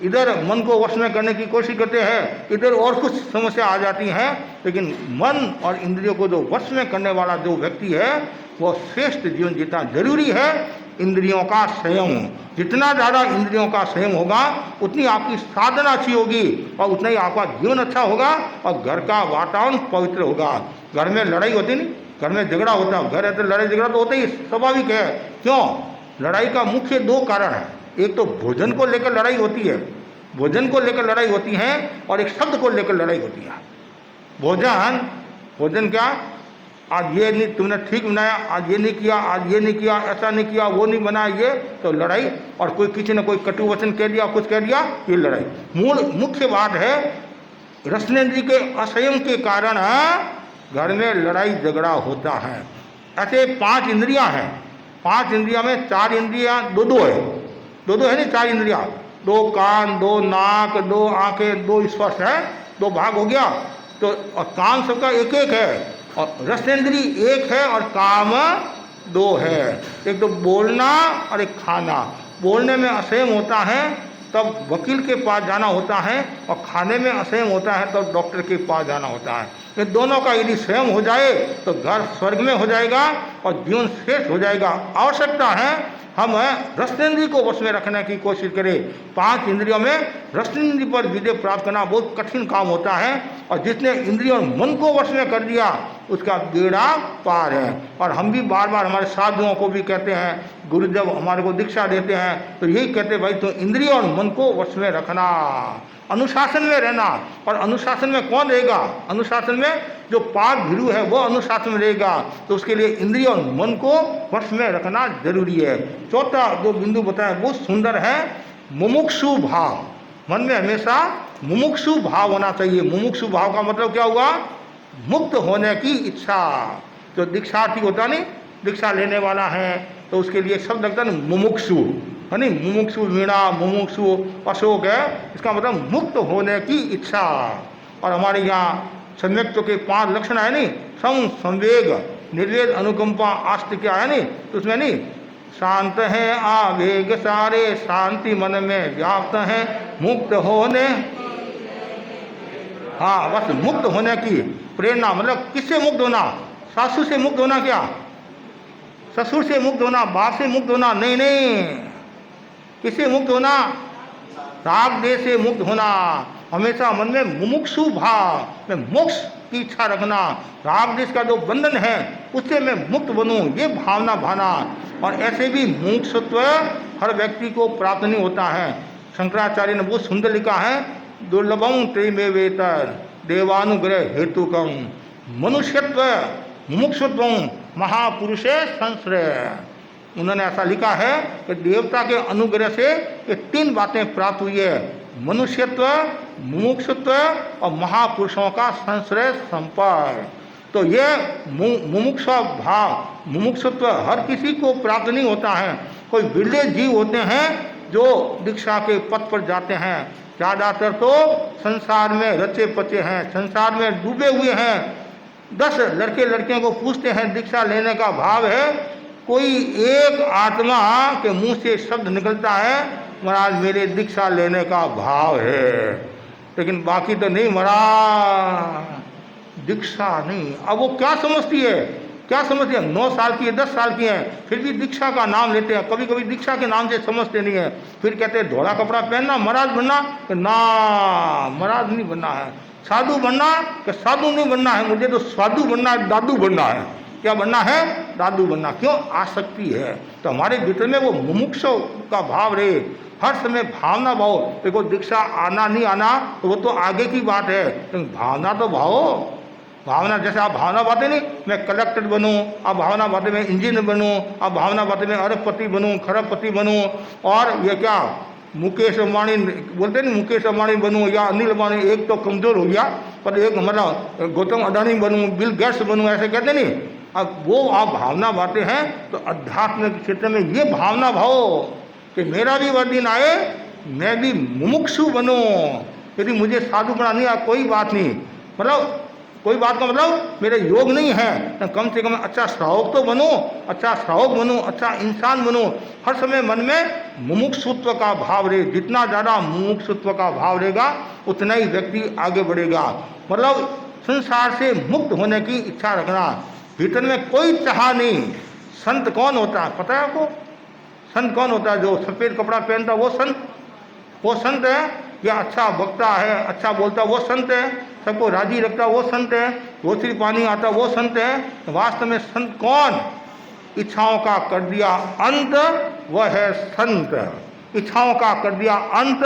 इधर मन को वश में करने की कोशिश करते हैं, इधर और कुछ समस्या आ जाती हैं, लेकिन मन और इंद्रियों को जो वश में करने वाला जो व्यक्ति है वो श्रेष्ठ जीवन जीता। जरूरी है इंद्रियों का संयम, जितना ज़्यादा इंद्रियों का संयम होगा उतनी आपकी साधना अच्छी होगी और उतना ही आपका जीवन अच्छा होगा और घर का वातावरण पवित्र होगा। घर में लड़ाई होती नहीं, घर में झगड़ा होता, घर है तो लड़ाई झगड़ा तो होता ही स्वाभाविक है। क्यों? लड़ाई का मुख्य 2 कारण है। एक तो भोजन को लेकर लड़ाई होती है, भोजन को लेकर लड़ाई होती है, और एक शब्द को लेकर लड़ाई होती है। भोजन क्या? आज ये नहीं तुमने ठीक बनाया, आज ये नहीं किया, आज ये नहीं किया, ऐसा नहीं किया, वो नहीं बनाया, ये तो लड़ाई। और कोई किसी ने कोई कटु वचन कह दिया, कुछ कह दिया, ये लड़ाई। मुख्य बात है रसनेंद्रिय के असंयम के कारण घर में लड़ाई झगड़ा होता है। ऐसे 5 इंद्रियां हैं, 5 इंद्रिया में 4 इंद्रियां 2-2 है, 2-2 है नहीं, 4 इंद्रियां, 2 कान, 2 नाक, 2 आंखें, 2 स्पर्श है, 2 भाग हो गया। तो और काम सबका एक एक है, और रसेंद्रिय एक है और काम 2 है। एक तो बोलना और एक खाना। बोलने में असंयम होता है तब वकील के पास जाना होता है, और खाने में असंयम होता है तब डॉक्टर के पास जाना होता है। ये दोनों का यदि संयम हो जाए तो घर स्वर्ग में हो जाएगा और जीवन श्रेष्ठ हो जाएगा। आवश्यकता है हम रसनेंद्रिय को वश में रखने की कोशिश करें। 5 इंद्रियों में रसनेंद्रिय पर विजय प्राप्त करना बहुत कठिन काम होता है, और जिसने इंद्रिय और मन को वश में कर दिया उसका बेड़ा पार है। और हम भी बार बार हमारे साधुओं को भी कहते हैं, गुरु जब हमारे को दीक्षा देते हैं तो यही कहते हैं भाई तो इंद्रिय और मन को वश में रखना, अनुशासन में रहना। और अनुशासन में कौन रहेगा? अनुशासन में जो पाक भीरू है वो अनुशासन में रहेगा, तो उसके लिए इंद्रिय और मन को वश में रखना जरूरी है। चौथा जो बिंदु बताया बहुत सुंदर है, मुमुक्षु भाव। मन में हमेशा मुमुक्षु भाव होना चाहिए। मुमुक्षु भाव का मतलब क्या हुआ? मुक्त होने की इच्छा। जो दीक्षार्थी होता नहीं, दीक्षा लेने वाला है, तो उसके लिए शब्द लगता है मुमुक्षु, है नहीं? मुमुक्षु वीणा, मुमुक्षु अशोक है, इसका मतलब मुक्त होने की इच्छा। और हमारे यहाँ सम्यक्तों के 5 लक्षण है नहीं, संवेग, निर्वेद, अनुकंपा, आस्तिक्य है नहीं, तो उसमें नहीं शांत है आवेग सारे, शांति मन में व्याप्त है, मुक्त होने, हाँ बस मुक्त होने की प्रेरणा। मतलब किससे मुक्त होना? सासू से मुक्त होना क्या? ससुर से मुक्त होना, बाप से मुक्त होना? नहीं नहीं, किससे मुक्त होना? राग देश से मुक्त होना, हमेशा मन में मुमुक्षु भाव में मोक्ष की इच्छा रखना, राग देश का जो बंधन है उससे मैं मुक्त बनूं, ये भावना भाना। और ऐसे भी मुमुक्षुत्व हर व्यक्ति को प्राप्त नहीं होता है। शंकराचार्य ने बहुत सुंदर लिखा है, दुर्लभम त्रिमेवेतर देवानुग्रह हेतुकम मनुष्यत्व मुमुक्षुत्व महापुरुषे संश्रय। उन्होंने ऐसा लिखा है कि देवता के अनुग्रह से ये 3 बातें प्राप्त हुई है, मनुष्यत्व, मुमुक्षुत्व और महापुरुषों का संश्रय संपर्क। तो ये मुमुक्ष भाव, मुमुक्षुत्व हर किसी को प्राप्त नहीं होता है। कोई बिरले जीव होते हैं जो दीक्षा के पथ पर जाते हैं, ज़्यादातर तो संसार में रचे पचे हैं, संसार में डूबे हुए हैं। 10 लड़के लड़कियों को पूछते हैं दीक्षा लेने का भाव है, कोई एक आत्मा के मुंह से शब्द निकलता है महाराज मेरे दीक्षा लेने का भाव है, लेकिन बाकी तो नहीं महाराज, दीक्षा नहीं। अब वो क्या समझती है, क्या समझती है, 9 साल की है, 10 साल की है, फिर भी दीक्षा का नाम लेते हैं। कभी कभी दीक्षा के नाम से समझते नहीं है, फिर कहते हैं धोला कपड़ा पहनना महाराज बनना, ना महाराज नहीं बनना है। साधु बनना कि साधु नहीं बनना है, मुझे तो साधु बनना है, दादू बनना है। क्या बनना है, दादू बनना। क्यों, आसक्ति है। तो हमारे भीतर में वो मुमुक्ष का भाव रहे, हर समय भावना भाव। देखो दीक्षा आना नहीं आना तो वो तो आगे की बात है, लेकिन भावना तो भाव, भावना। जैसे आप भावना बातें नहीं, मैं कलेक्टर बनूं, आप भावना बातें मैं इंजीनियर बनूं, आप भावना बातें मैं अरबपति बनूं, खरबपति बनूं, और ये क्या मुकेश अंबानी बोलते नहीं, मुकेश अंबानी बनूं या अनिल अंबानी, एक तो कमजोर हो गया, पर एक मतलब गौतम अडानी बनूं, बिल गेट्स बनूं, ऐसे कहते नहीं। अब वो आप भावना बातें हैं। तो अध्यात्म के क्षेत्र में ये भावना भाव कि मेरा भी वह दिन आए, मैं भी मुमुक्षु बनूं। यदि मुझे साधु बना नहीं आया कोई बात नहीं, मतलब कोई बात का मतलब मेरे योग नहीं है, कम से कम अच्छा श्रावक तो बनूं, अच्छा श्रावक बनूं, अच्छा इंसान बनूं। हर समय मन में मुमुक्षुत्व का भाव रहे। जितना ज़्यादा मुमुक्षुत्व का भाव रहेगा उतना ही व्यक्ति आगे बढ़ेगा। मतलब संसार से मुक्त होने की इच्छा रखना, भीतर में कोई चाह नहीं। संत कौन होता है पता है आपको? संत कौन होता है? जो सफ़ेद कपड़ा पहनता वो संत है। या अच्छा बकता है, अच्छा बोलता वो संत है, सबको राजी रखता वो संत है, गोथरी पानी आता वो संत है। वास्तव में संत कौन? इच्छाओं का कर दिया अंत, वह है संत। इच्छाओं का कर दिया अंत,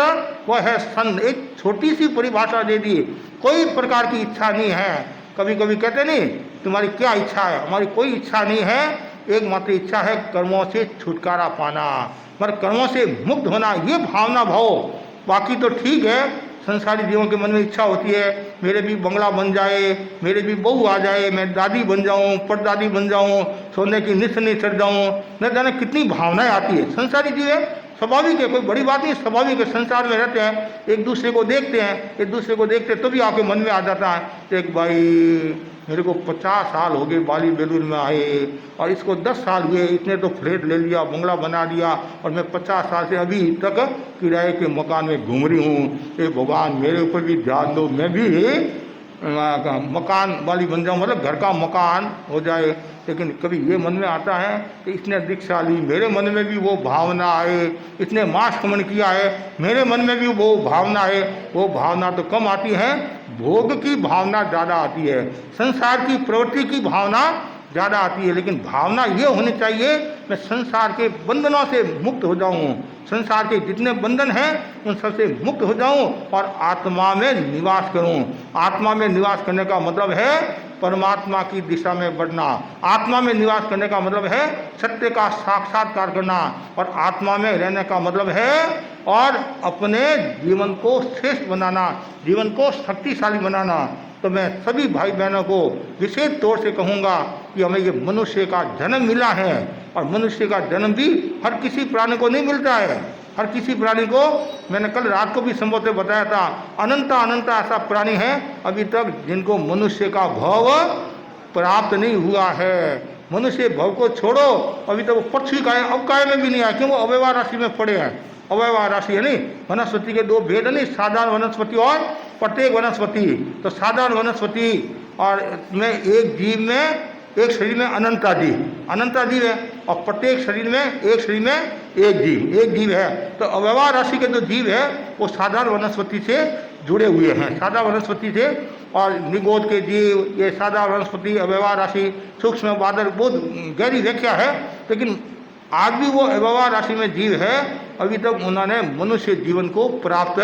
वह है संत। एक छोटी सी परिभाषा दे दी, कोई प्रकार की इच्छा नहीं है। कभी कभी कहते नहीं तुम्हारी क्या इच्छा है, हमारी कोई इच्छा नहीं है, एकमात्र इच्छा है कर्मों से छुटकारा पाना, मगर कर्मों से मुक्त होना, ये भावना भाव। बाकी तो ठीक है, संसारी जीवों के मन में इच्छा होती है मेरे भी बंगला बन जाए, मेरे भी बहू आ जाए, मैं दादी बन जाऊं, परदादी बन जाऊं, सोने की निश्च नहीं चढ़ जाऊं, न जाने कितनी भावनाएं आती है। संसारी जीव है, स्वाभाविक है, कोई बड़ी बात नहीं, स्वाभाविक है। संसार में रहते हैं, एक दूसरे को देखते हैं, एक दूसरे को देखते तो भी आपके मन में आ जाता है एक भाई मेरे को 50 साल हो गए बाली बेलूर में आए, और इसको 10 साल हुए, इसने तो फ्लैट ले लिया, बंगला बना दिया, और मैं 50 साल से अभी तक किराए के मकान में घूम रही हूँ। ये भगवान मेरे ऊपर भी ध्यान दो, मैं भी मकान वाली बन जाऊँ, मतलब घर का मकान हो जाए। लेकिन कभी ये मन में आता है कि इसने दीक्षा ली, मेरे मन में भी वो भावना आए, इसने मास खमन किया है, मेरे मन में भी वो भावना है। वो भावना तो कम आती है, भोग की भावना ज़्यादा आती है, संसार की प्रवृत्ति की भावना ज़्यादा आती है। लेकिन भावना ये होनी चाहिए मैं संसार के बंधनों से मुक्त हो जाऊं, संसार के जितने बंधन हैं उन सबसे मुक्त हो जाऊं और आत्मा में निवास करूं। आत्मा में निवास करने का मतलब है परमात्मा की दिशा में बढ़ना। आत्मा में निवास करने का मतलब है सत्य का साक्षात्कार करना, और आत्मा में रहने का मतलब है और अपने जीवन को श्रेष्ठ बनाना, जीवन को शक्तिशाली बनाना। तो मैं सभी भाई बहनों को विशेष तौर से कहूँगा कि हमें ये मनुष्य का जन्म मिला है, और मनुष्य का जन्म भी हर किसी प्राणी को नहीं मिलता है। हर किसी प्राणी को, मैंने कल रात को भी संभव से बताया था, अनंत ऐसा प्राणी है अभी तक जिनको मनुष्य का भव प्राप्त नहीं हुआ है। मनुष्य भव को छोड़ो, अभी तक वो पक्षी काय अवकाय में भी नहीं आया, क्यों? वो अव्यवा राशि में पड़े हैं। अव्यवा राशि है नहीं, वनस्पति के 2 भेद है नहीं, साधारण वनस्पति और प्रत्येक वनस्पति। तो साधारण वनस्पति और में एक जीव में, एक शरीर में अनंता जी, अनंता जीव है, और प्रत्येक शरीर में एक जीव है। तो अव्यवहार राशि के जो जीव है वो साधारण वनस्पति से जुड़े हुए हैं, साधारण वनस्पति से। और निगोद के जीव, ये साधारण वनस्पति, अव्यवहार राशि, सूक्ष्म बादल, बहुत गहरी व्याख्या है। लेकिन आज भी वो अव्यवहार राशि में जीव है, अभी तक उन्होंने मनुष्य जीवन को प्राप्त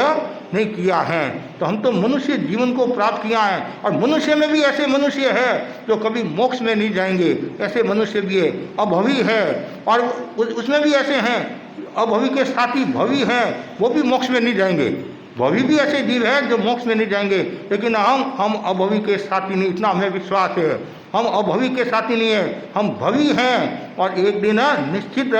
नहीं किया है। तो हम तो मनुष्य जीवन को प्राप्त किया है, और मनुष्य में भी ऐसे मनुष्य है जो कभी मोक्ष में नहीं जाएंगे, ऐसे मनुष्य भी है। अभवी है, और उसमें भी ऐसे हैं, अभवी के साथी भवी हैं, वो भी मोक्ष में नहीं जाएंगे। भवी भी ऐसे जीव हैं जो मोक्ष में नहीं जाएंगे, लेकिन हम अभवी के साथी नहीं, इतना हमें विश्वास है। हम अभवी के साथी नहीं है, हम भवी हैं, और एक दिन निश्चित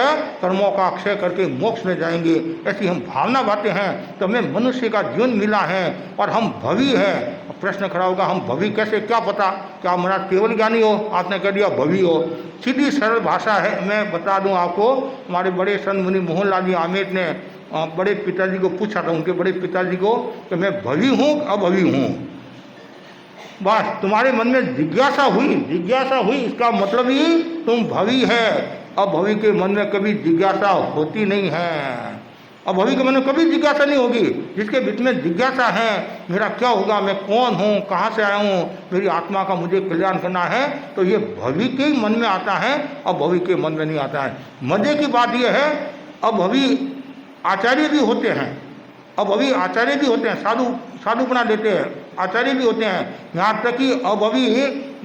कर्मों का अक्षय करके मोक्ष में जाएंगे, ऐसी हम भावना बातें हैं। तो हमें मनुष्य का जीवन मिला है और हम भवी हैं। प्रश्न खड़ा होगा, हम भवी कैसे, क्या पता, क्या हमारा केवल ज्ञानी हो, आपने कह दिया भवी हो। सीधी सरल भाषा है, मैं बता दूं आपको। हमारे बड़े संत मुनि मोहनलाल जी आमेट ने बड़े पिताजी को पूछा था, उनके बड़े पिताजी को, कि मैं भवी हूँ अभवी हूँ। बस तुम्हारे मन में जिज्ञासा हुई, इसका मतलब ही तुम भवी है। अभवी के मन में कभी जिज्ञासा होती नहीं है, अभवी के मन में कभी जिज्ञासा नहीं होगी। जिसके बीच में जिज्ञासा है, मेरा क्या होगा, मैं कौन हूँ, कहाँ से आया हूँ, मेरी आत्मा का मुझे कल्याण करना है, तो ये भवी के ही मन में आता है, अभवी के मन में नहीं आता है। मजे की बात यह है, अभवी आचार्य भी होते हैं, अभवी आचार्य भी होते हैं, साधुपना देते हैं, आचार्य भी होते हैं। यहाँ तक कि अभवी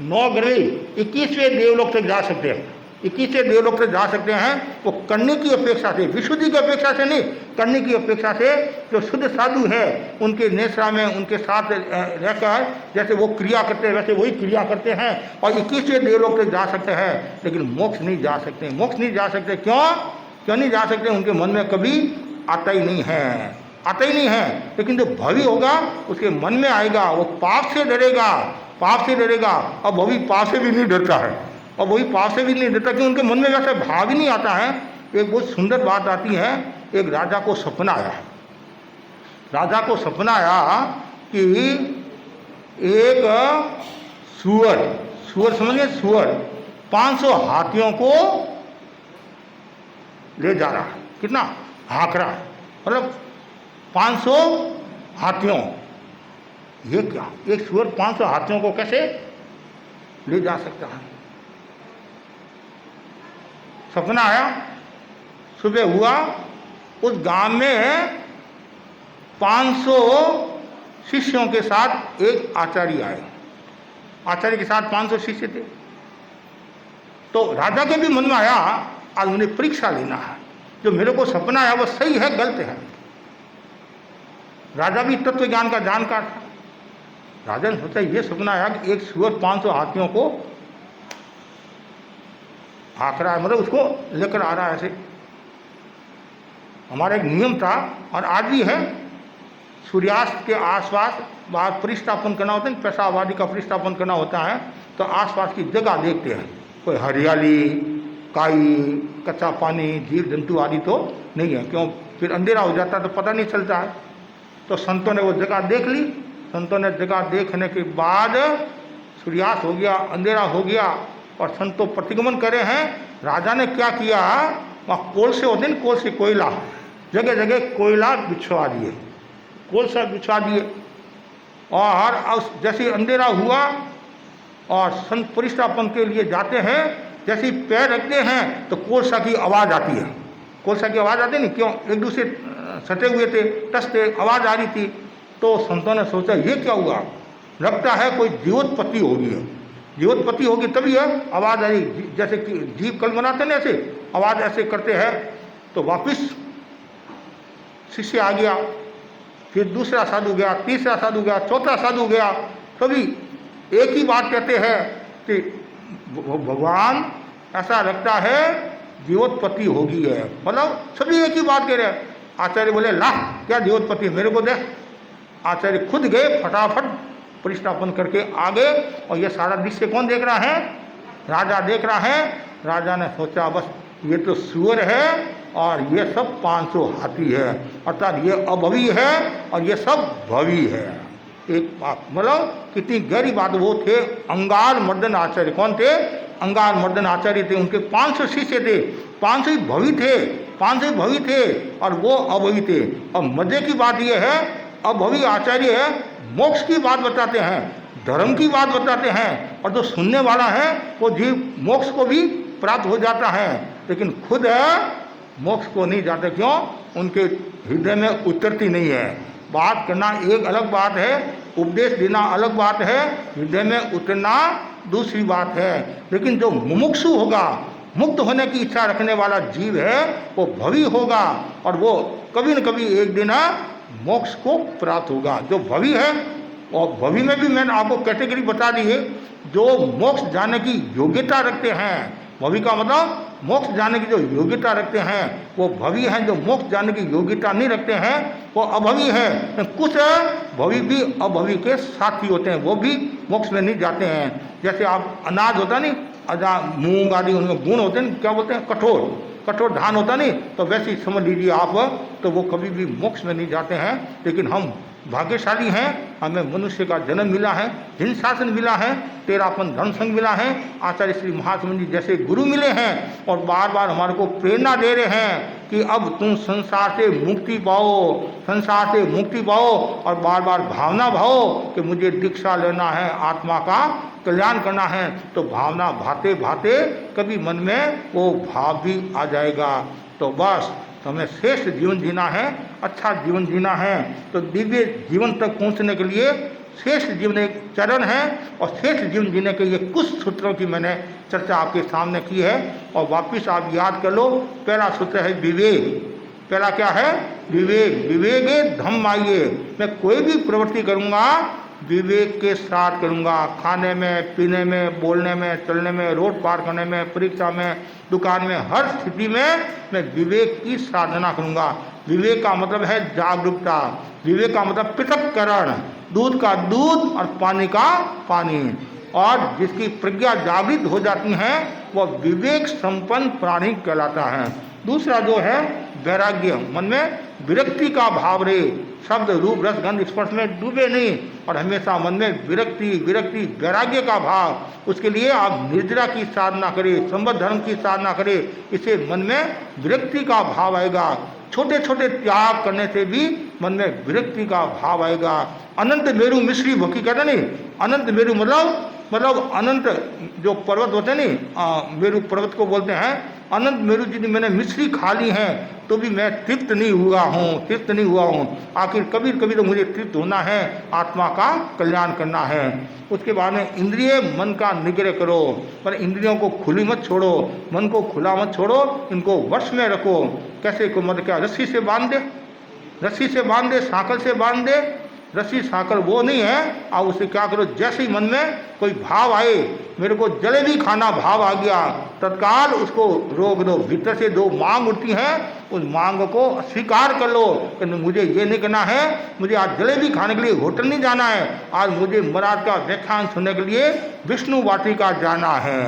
9 ग्रह 21वें देवलोक तक जा सकते हैं, 21वें देवलोक तक जा सकते हैं। वो करने की अपेक्षा से, विशुद्धि की अपेक्षा से नहीं, करने की अपेक्षा से जो शुद्ध साधु है उनके नेत्रा में, उनके साथ रहकर जैसे वो क्रिया करते हैं वैसे वही क्रिया करते हैं, और 21वें देवलोक तक जा सकते हैं। लेकिन मोक्ष नहीं जा सकते, मोक्ष नहीं जा सकते। क्यों नहीं जा सकते? उनके मन में कभी आता ही नहीं है। लेकिन जो भवी होगा उसके मन में आएगा, वो पाप से डरेगा। अब भवी पाप से भी नहीं डरता है, और वही पाप से भी नहीं डरता कि उनके मन में वैसे भाव ही नहीं आता है। एक बहुत सुंदर बात आती है, एक राजा को सपना आया कि एक सुअर समझिए, सुअर 500 हाथियों को ले जा रहा है। कितना हाँक रहा है, मतलब 500 हाथियों। ये क्या, एक सुअर 500 हाथियों को कैसे ले जा सकता है? सपना आया, सुबह हुआ, उस गांव में 500 शिष्यों के साथ एक आचार्य आए। आचार्य के साथ 500 शिष्य थे। तो राजा के भी मन में आया, आज उन्हें परीक्षा लेना है, जो मेरे को सपना आया वो सही है गलत है। राजा भी तत्व ज्ञान का जानकार था। राजा ने सोचा, ये सपना आया कि एक सुअर 500 हाथियों को हाँक रहा है, मतलब उसको लेकर आ रहा है। ऐसे हमारा एक नियम था, और आज भी है, सूर्यास्त के आसपास बाहर परिस्थापन करना होता है, पैसा आबादी का परिस्थापन करना होता है, तो आसपास की जगह देखते हैं, कोई हरियाली, काई, कच्चा पानी, जीव जंतु आदि तो नहीं है। क्यों? फिर अंधेरा हो जाता है तो पता नहीं चलता है। तो संतों ने वो जगह देख ली। संतों ने जगह देखने के बाद सूर्यास्त हो गया, अंधेरा हो गया, और संतों प्रतिगमन करे हैं। राजा ने क्या किया, वहाँ कोलसे होते हैं, कोलसे, कोयला, जगह जगह कोयला बिछवा दिए, कोलसा बिछवा दिए। और जैसे अंधेरा हुआ और संत परिस्थापन के लिए जाते हैं, जैसे पैर रखते हैं तो कोलसा की आवाज़ आती है। कोलसा की आवाज़ आती नहीं, क्यों? एक दूसरे सटे हुए थे, टसते, आवाज़ आ रही थी। तो संतों ने सोचा, ये क्या हुआ, लगता है कोई जीवोत्पत्ति होगी है, जीवोत्पत्ति होगी तभी है आवाज़ आ रही। जैसे कि जीव कल बनाते ना, ऐसे आवाज़ ऐसे करते हैं। तो वापिस शिष्य आ गया, फिर दूसरा साधु गया, तीसरा साधु गया, चौथा साधु गया। सभी एक ही बात कहते हैं कि भगवान, ऐसा लगता है जीवोत्पत्ति होगी है, मतलब सभी एक ही बात कह रहे हैं। आचार्य बोले, ला, क्या जीवोत्पत्ति, मेरे को दे। आचार्य खुद गए, फटाफट परिस्थापन करके आ गए। और ये सारा दृश्य कौन देख रहा है? राजा देख रहा है। राजा ने सोचा, बस ये तो सुअर है और ये सब 500 हाथी है, अर्थात ये अभवी है और ये सब भवी है। एक बात, मतलब कितनी गहरी बात। वो थे अंगार मर्दन आचार्य। कौन थे? अंगार मर्दन आचार्य थे, उनके 500 शिष्य थे, 500 ही भवी थे, 500 ही भवी थे और वो अभवी थे। और मजे की बात यह है, अभवी आचार्य मोक्ष की बात बताते हैं, धर्म की बात बताते हैं, और जो सुनने वाला है वो जीव मोक्ष को भी प्राप्त हो जाता है, लेकिन खुद मोक्ष को नहीं जाते। क्यों? उनके हृदय में उतरती नहीं है। बात करना एक अलग बात है, उपदेश देना अलग बात है, हृदय में उतरना दूसरी बात है। लेकिन जो मुमुक्षु होगा, मुक्त होने की इच्छा रखने वाला जीव है, वो भवी होगा और वो कभी न कभी एक दिन मोक्ष को प्राप्त होगा। जो भवी है, और भवी में भी मैंने आपको कैटेगरी बता दी है, जो मोक्ष जाने की योग्यता रखते हैं। भवी का मतलब मोक्ष जाने की जो योग्यता रखते हैं वो भवी हैं। जो मोक्ष जाने की योग्यता नहीं रखते हैं वो अभवी हैं। कुछ भवी भी अभवी के साथी होते हैं, वो भी मोक्ष में नहीं जाते हैं। जैसे आप अनाज होता नहीं, मूंग आदि, उनमें गुण होते हैं, क्या बोलते हैं, कठोर धान होता नहीं, तो वैसे ही समझ लीजिए आप, तो वो कभी भी मोक्ष में नहीं जाते हैं। लेकिन हम भाग्यशाली हैं, हमें मनुष्य का जन्म मिला है, हिंद शासन मिला है, तेरापन धर्म संघ मिला है, आचार्य श्री महात्मा जी जैसे गुरु मिले हैं, और बार बार हमारे को प्रेरणा दे रहे हैं कि अब तुम संसार से मुक्ति पाओ, संसार से मुक्ति पाओ, और बार बार भावना भाओ कि मुझे दीक्षा लेना है, आत्मा का कल्याण करना है। तो भावना भाते भाते कभी मन में वो भाव भी आ जाएगा। तो बस हमें श्रेष्ठ जीवन जीना है, अच्छा जीवन जीना है, तो दिव्य जीवन तक पहुंचने के लिए श्रेष्ठ जीवन एक चरण है, और श्रेष्ठ जीवन जीने के लिए कुछ सूत्रों की मैंने चर्चा आपके सामने की है। और वापस आप याद कर लो, पहला सूत्र है विवेक। पहला क्या है? विवेक। विवेके धम्माये। मैं कोई भी प्रवृत्ति करूँगा विवेक के साथ करूँगा। खाने में, पीने में, बोलने में, चलने में, रोड पार करने में, परीक्षा में, दुकान में, हर स्थिति में मैं विवेक की साधना करूँगा। विवेक का मतलब है जागरूकता, विवेक का मतलब पृथक्करण, दूध का दूध और पानी का पानी। और जिसकी प्रज्ञा जागृत हो जाती है वह विवेक संपन्न प्राणी कहलाता है। दूसरा जो है वैराग्य, मन में विरक्ति का भाव रहे, शब्द रूप रस गंध स्पर्श में डूबे नहीं, और हमेशा मन में विरक्ति वैराग्य का भाव। उसके लिए आप निर्जरा की साधना करें, संबद्ध धर्म की साधना करें, इससे मन में विरक्ति का भाव आएगा। छोटे छोटे त्याग करने से भी मन में विरक्ति का भाव आएगा। अनंत मेरु मिश्री भक्ति कहते नहीं, अनंत मेरु मतलब अनंत जो पर्वत होते नहीं, मेरु पर्वत को बोलते हैं। अनंत मेरु यदि मैंने मिश्री खा ली है तो भी मैं तृप्त नहीं हुआ हूँ। आखिर कभी कभी तो मुझे तृप्त होना है, आत्मा का कल्याण करना है। उसके बाद में इंद्रिय मन का निग्रह करो, पर इंद्रियों को खुली मत छोड़ो, मन को खुला मत छोड़ो, इनको वश में रखो। कैसे को मतलब क्या? रस्सी से बांध दे, सांकल से बांध दे। रस्सी सांकल वो नहीं है। आप उसे क्या करो, जैसे ही मन में कोई भाव आए, मेरे को जलेबी खाना भाव आ गया, तत्काल उसको रोक दो। भीतर से दो मांग उठती हैं, उस मांग को स्वीकार कर लो कि मुझे ये नहीं करना है, मुझे आज जलेबी खाने के लिए होटल नहीं जाना है, आज मुझे महाराज का व्याख्यान सुनने के लिए विष्णु वाटिका जाना है।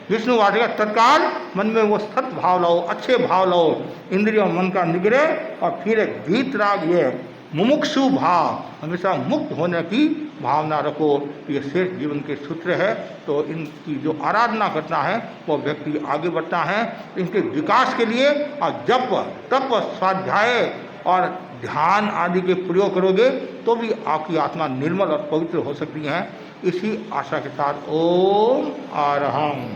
विष्णु वाटिका तत्काल मन में वो सत भाव लाओ, अच्छे भाव लाओ, इंद्रियों मन का निग्रह, और फिर एक वीतराग, ये मुमुक्षु भाव, हमेशा मुक्त होने की भावना रखो। ये श्रेष्ठ जीवन के सूत्र है। तो इनकी जो आराधना करता है वो व्यक्ति आगे बढ़ता है। इनके विकास के लिए आप जप, तप, स्वाध्याय और ध्यान आदि के प्रयोग करोगे तो भी आपकी आत्मा निर्मल और पवित्र हो सकती है। इसी आशा के साथ ओम आरहम।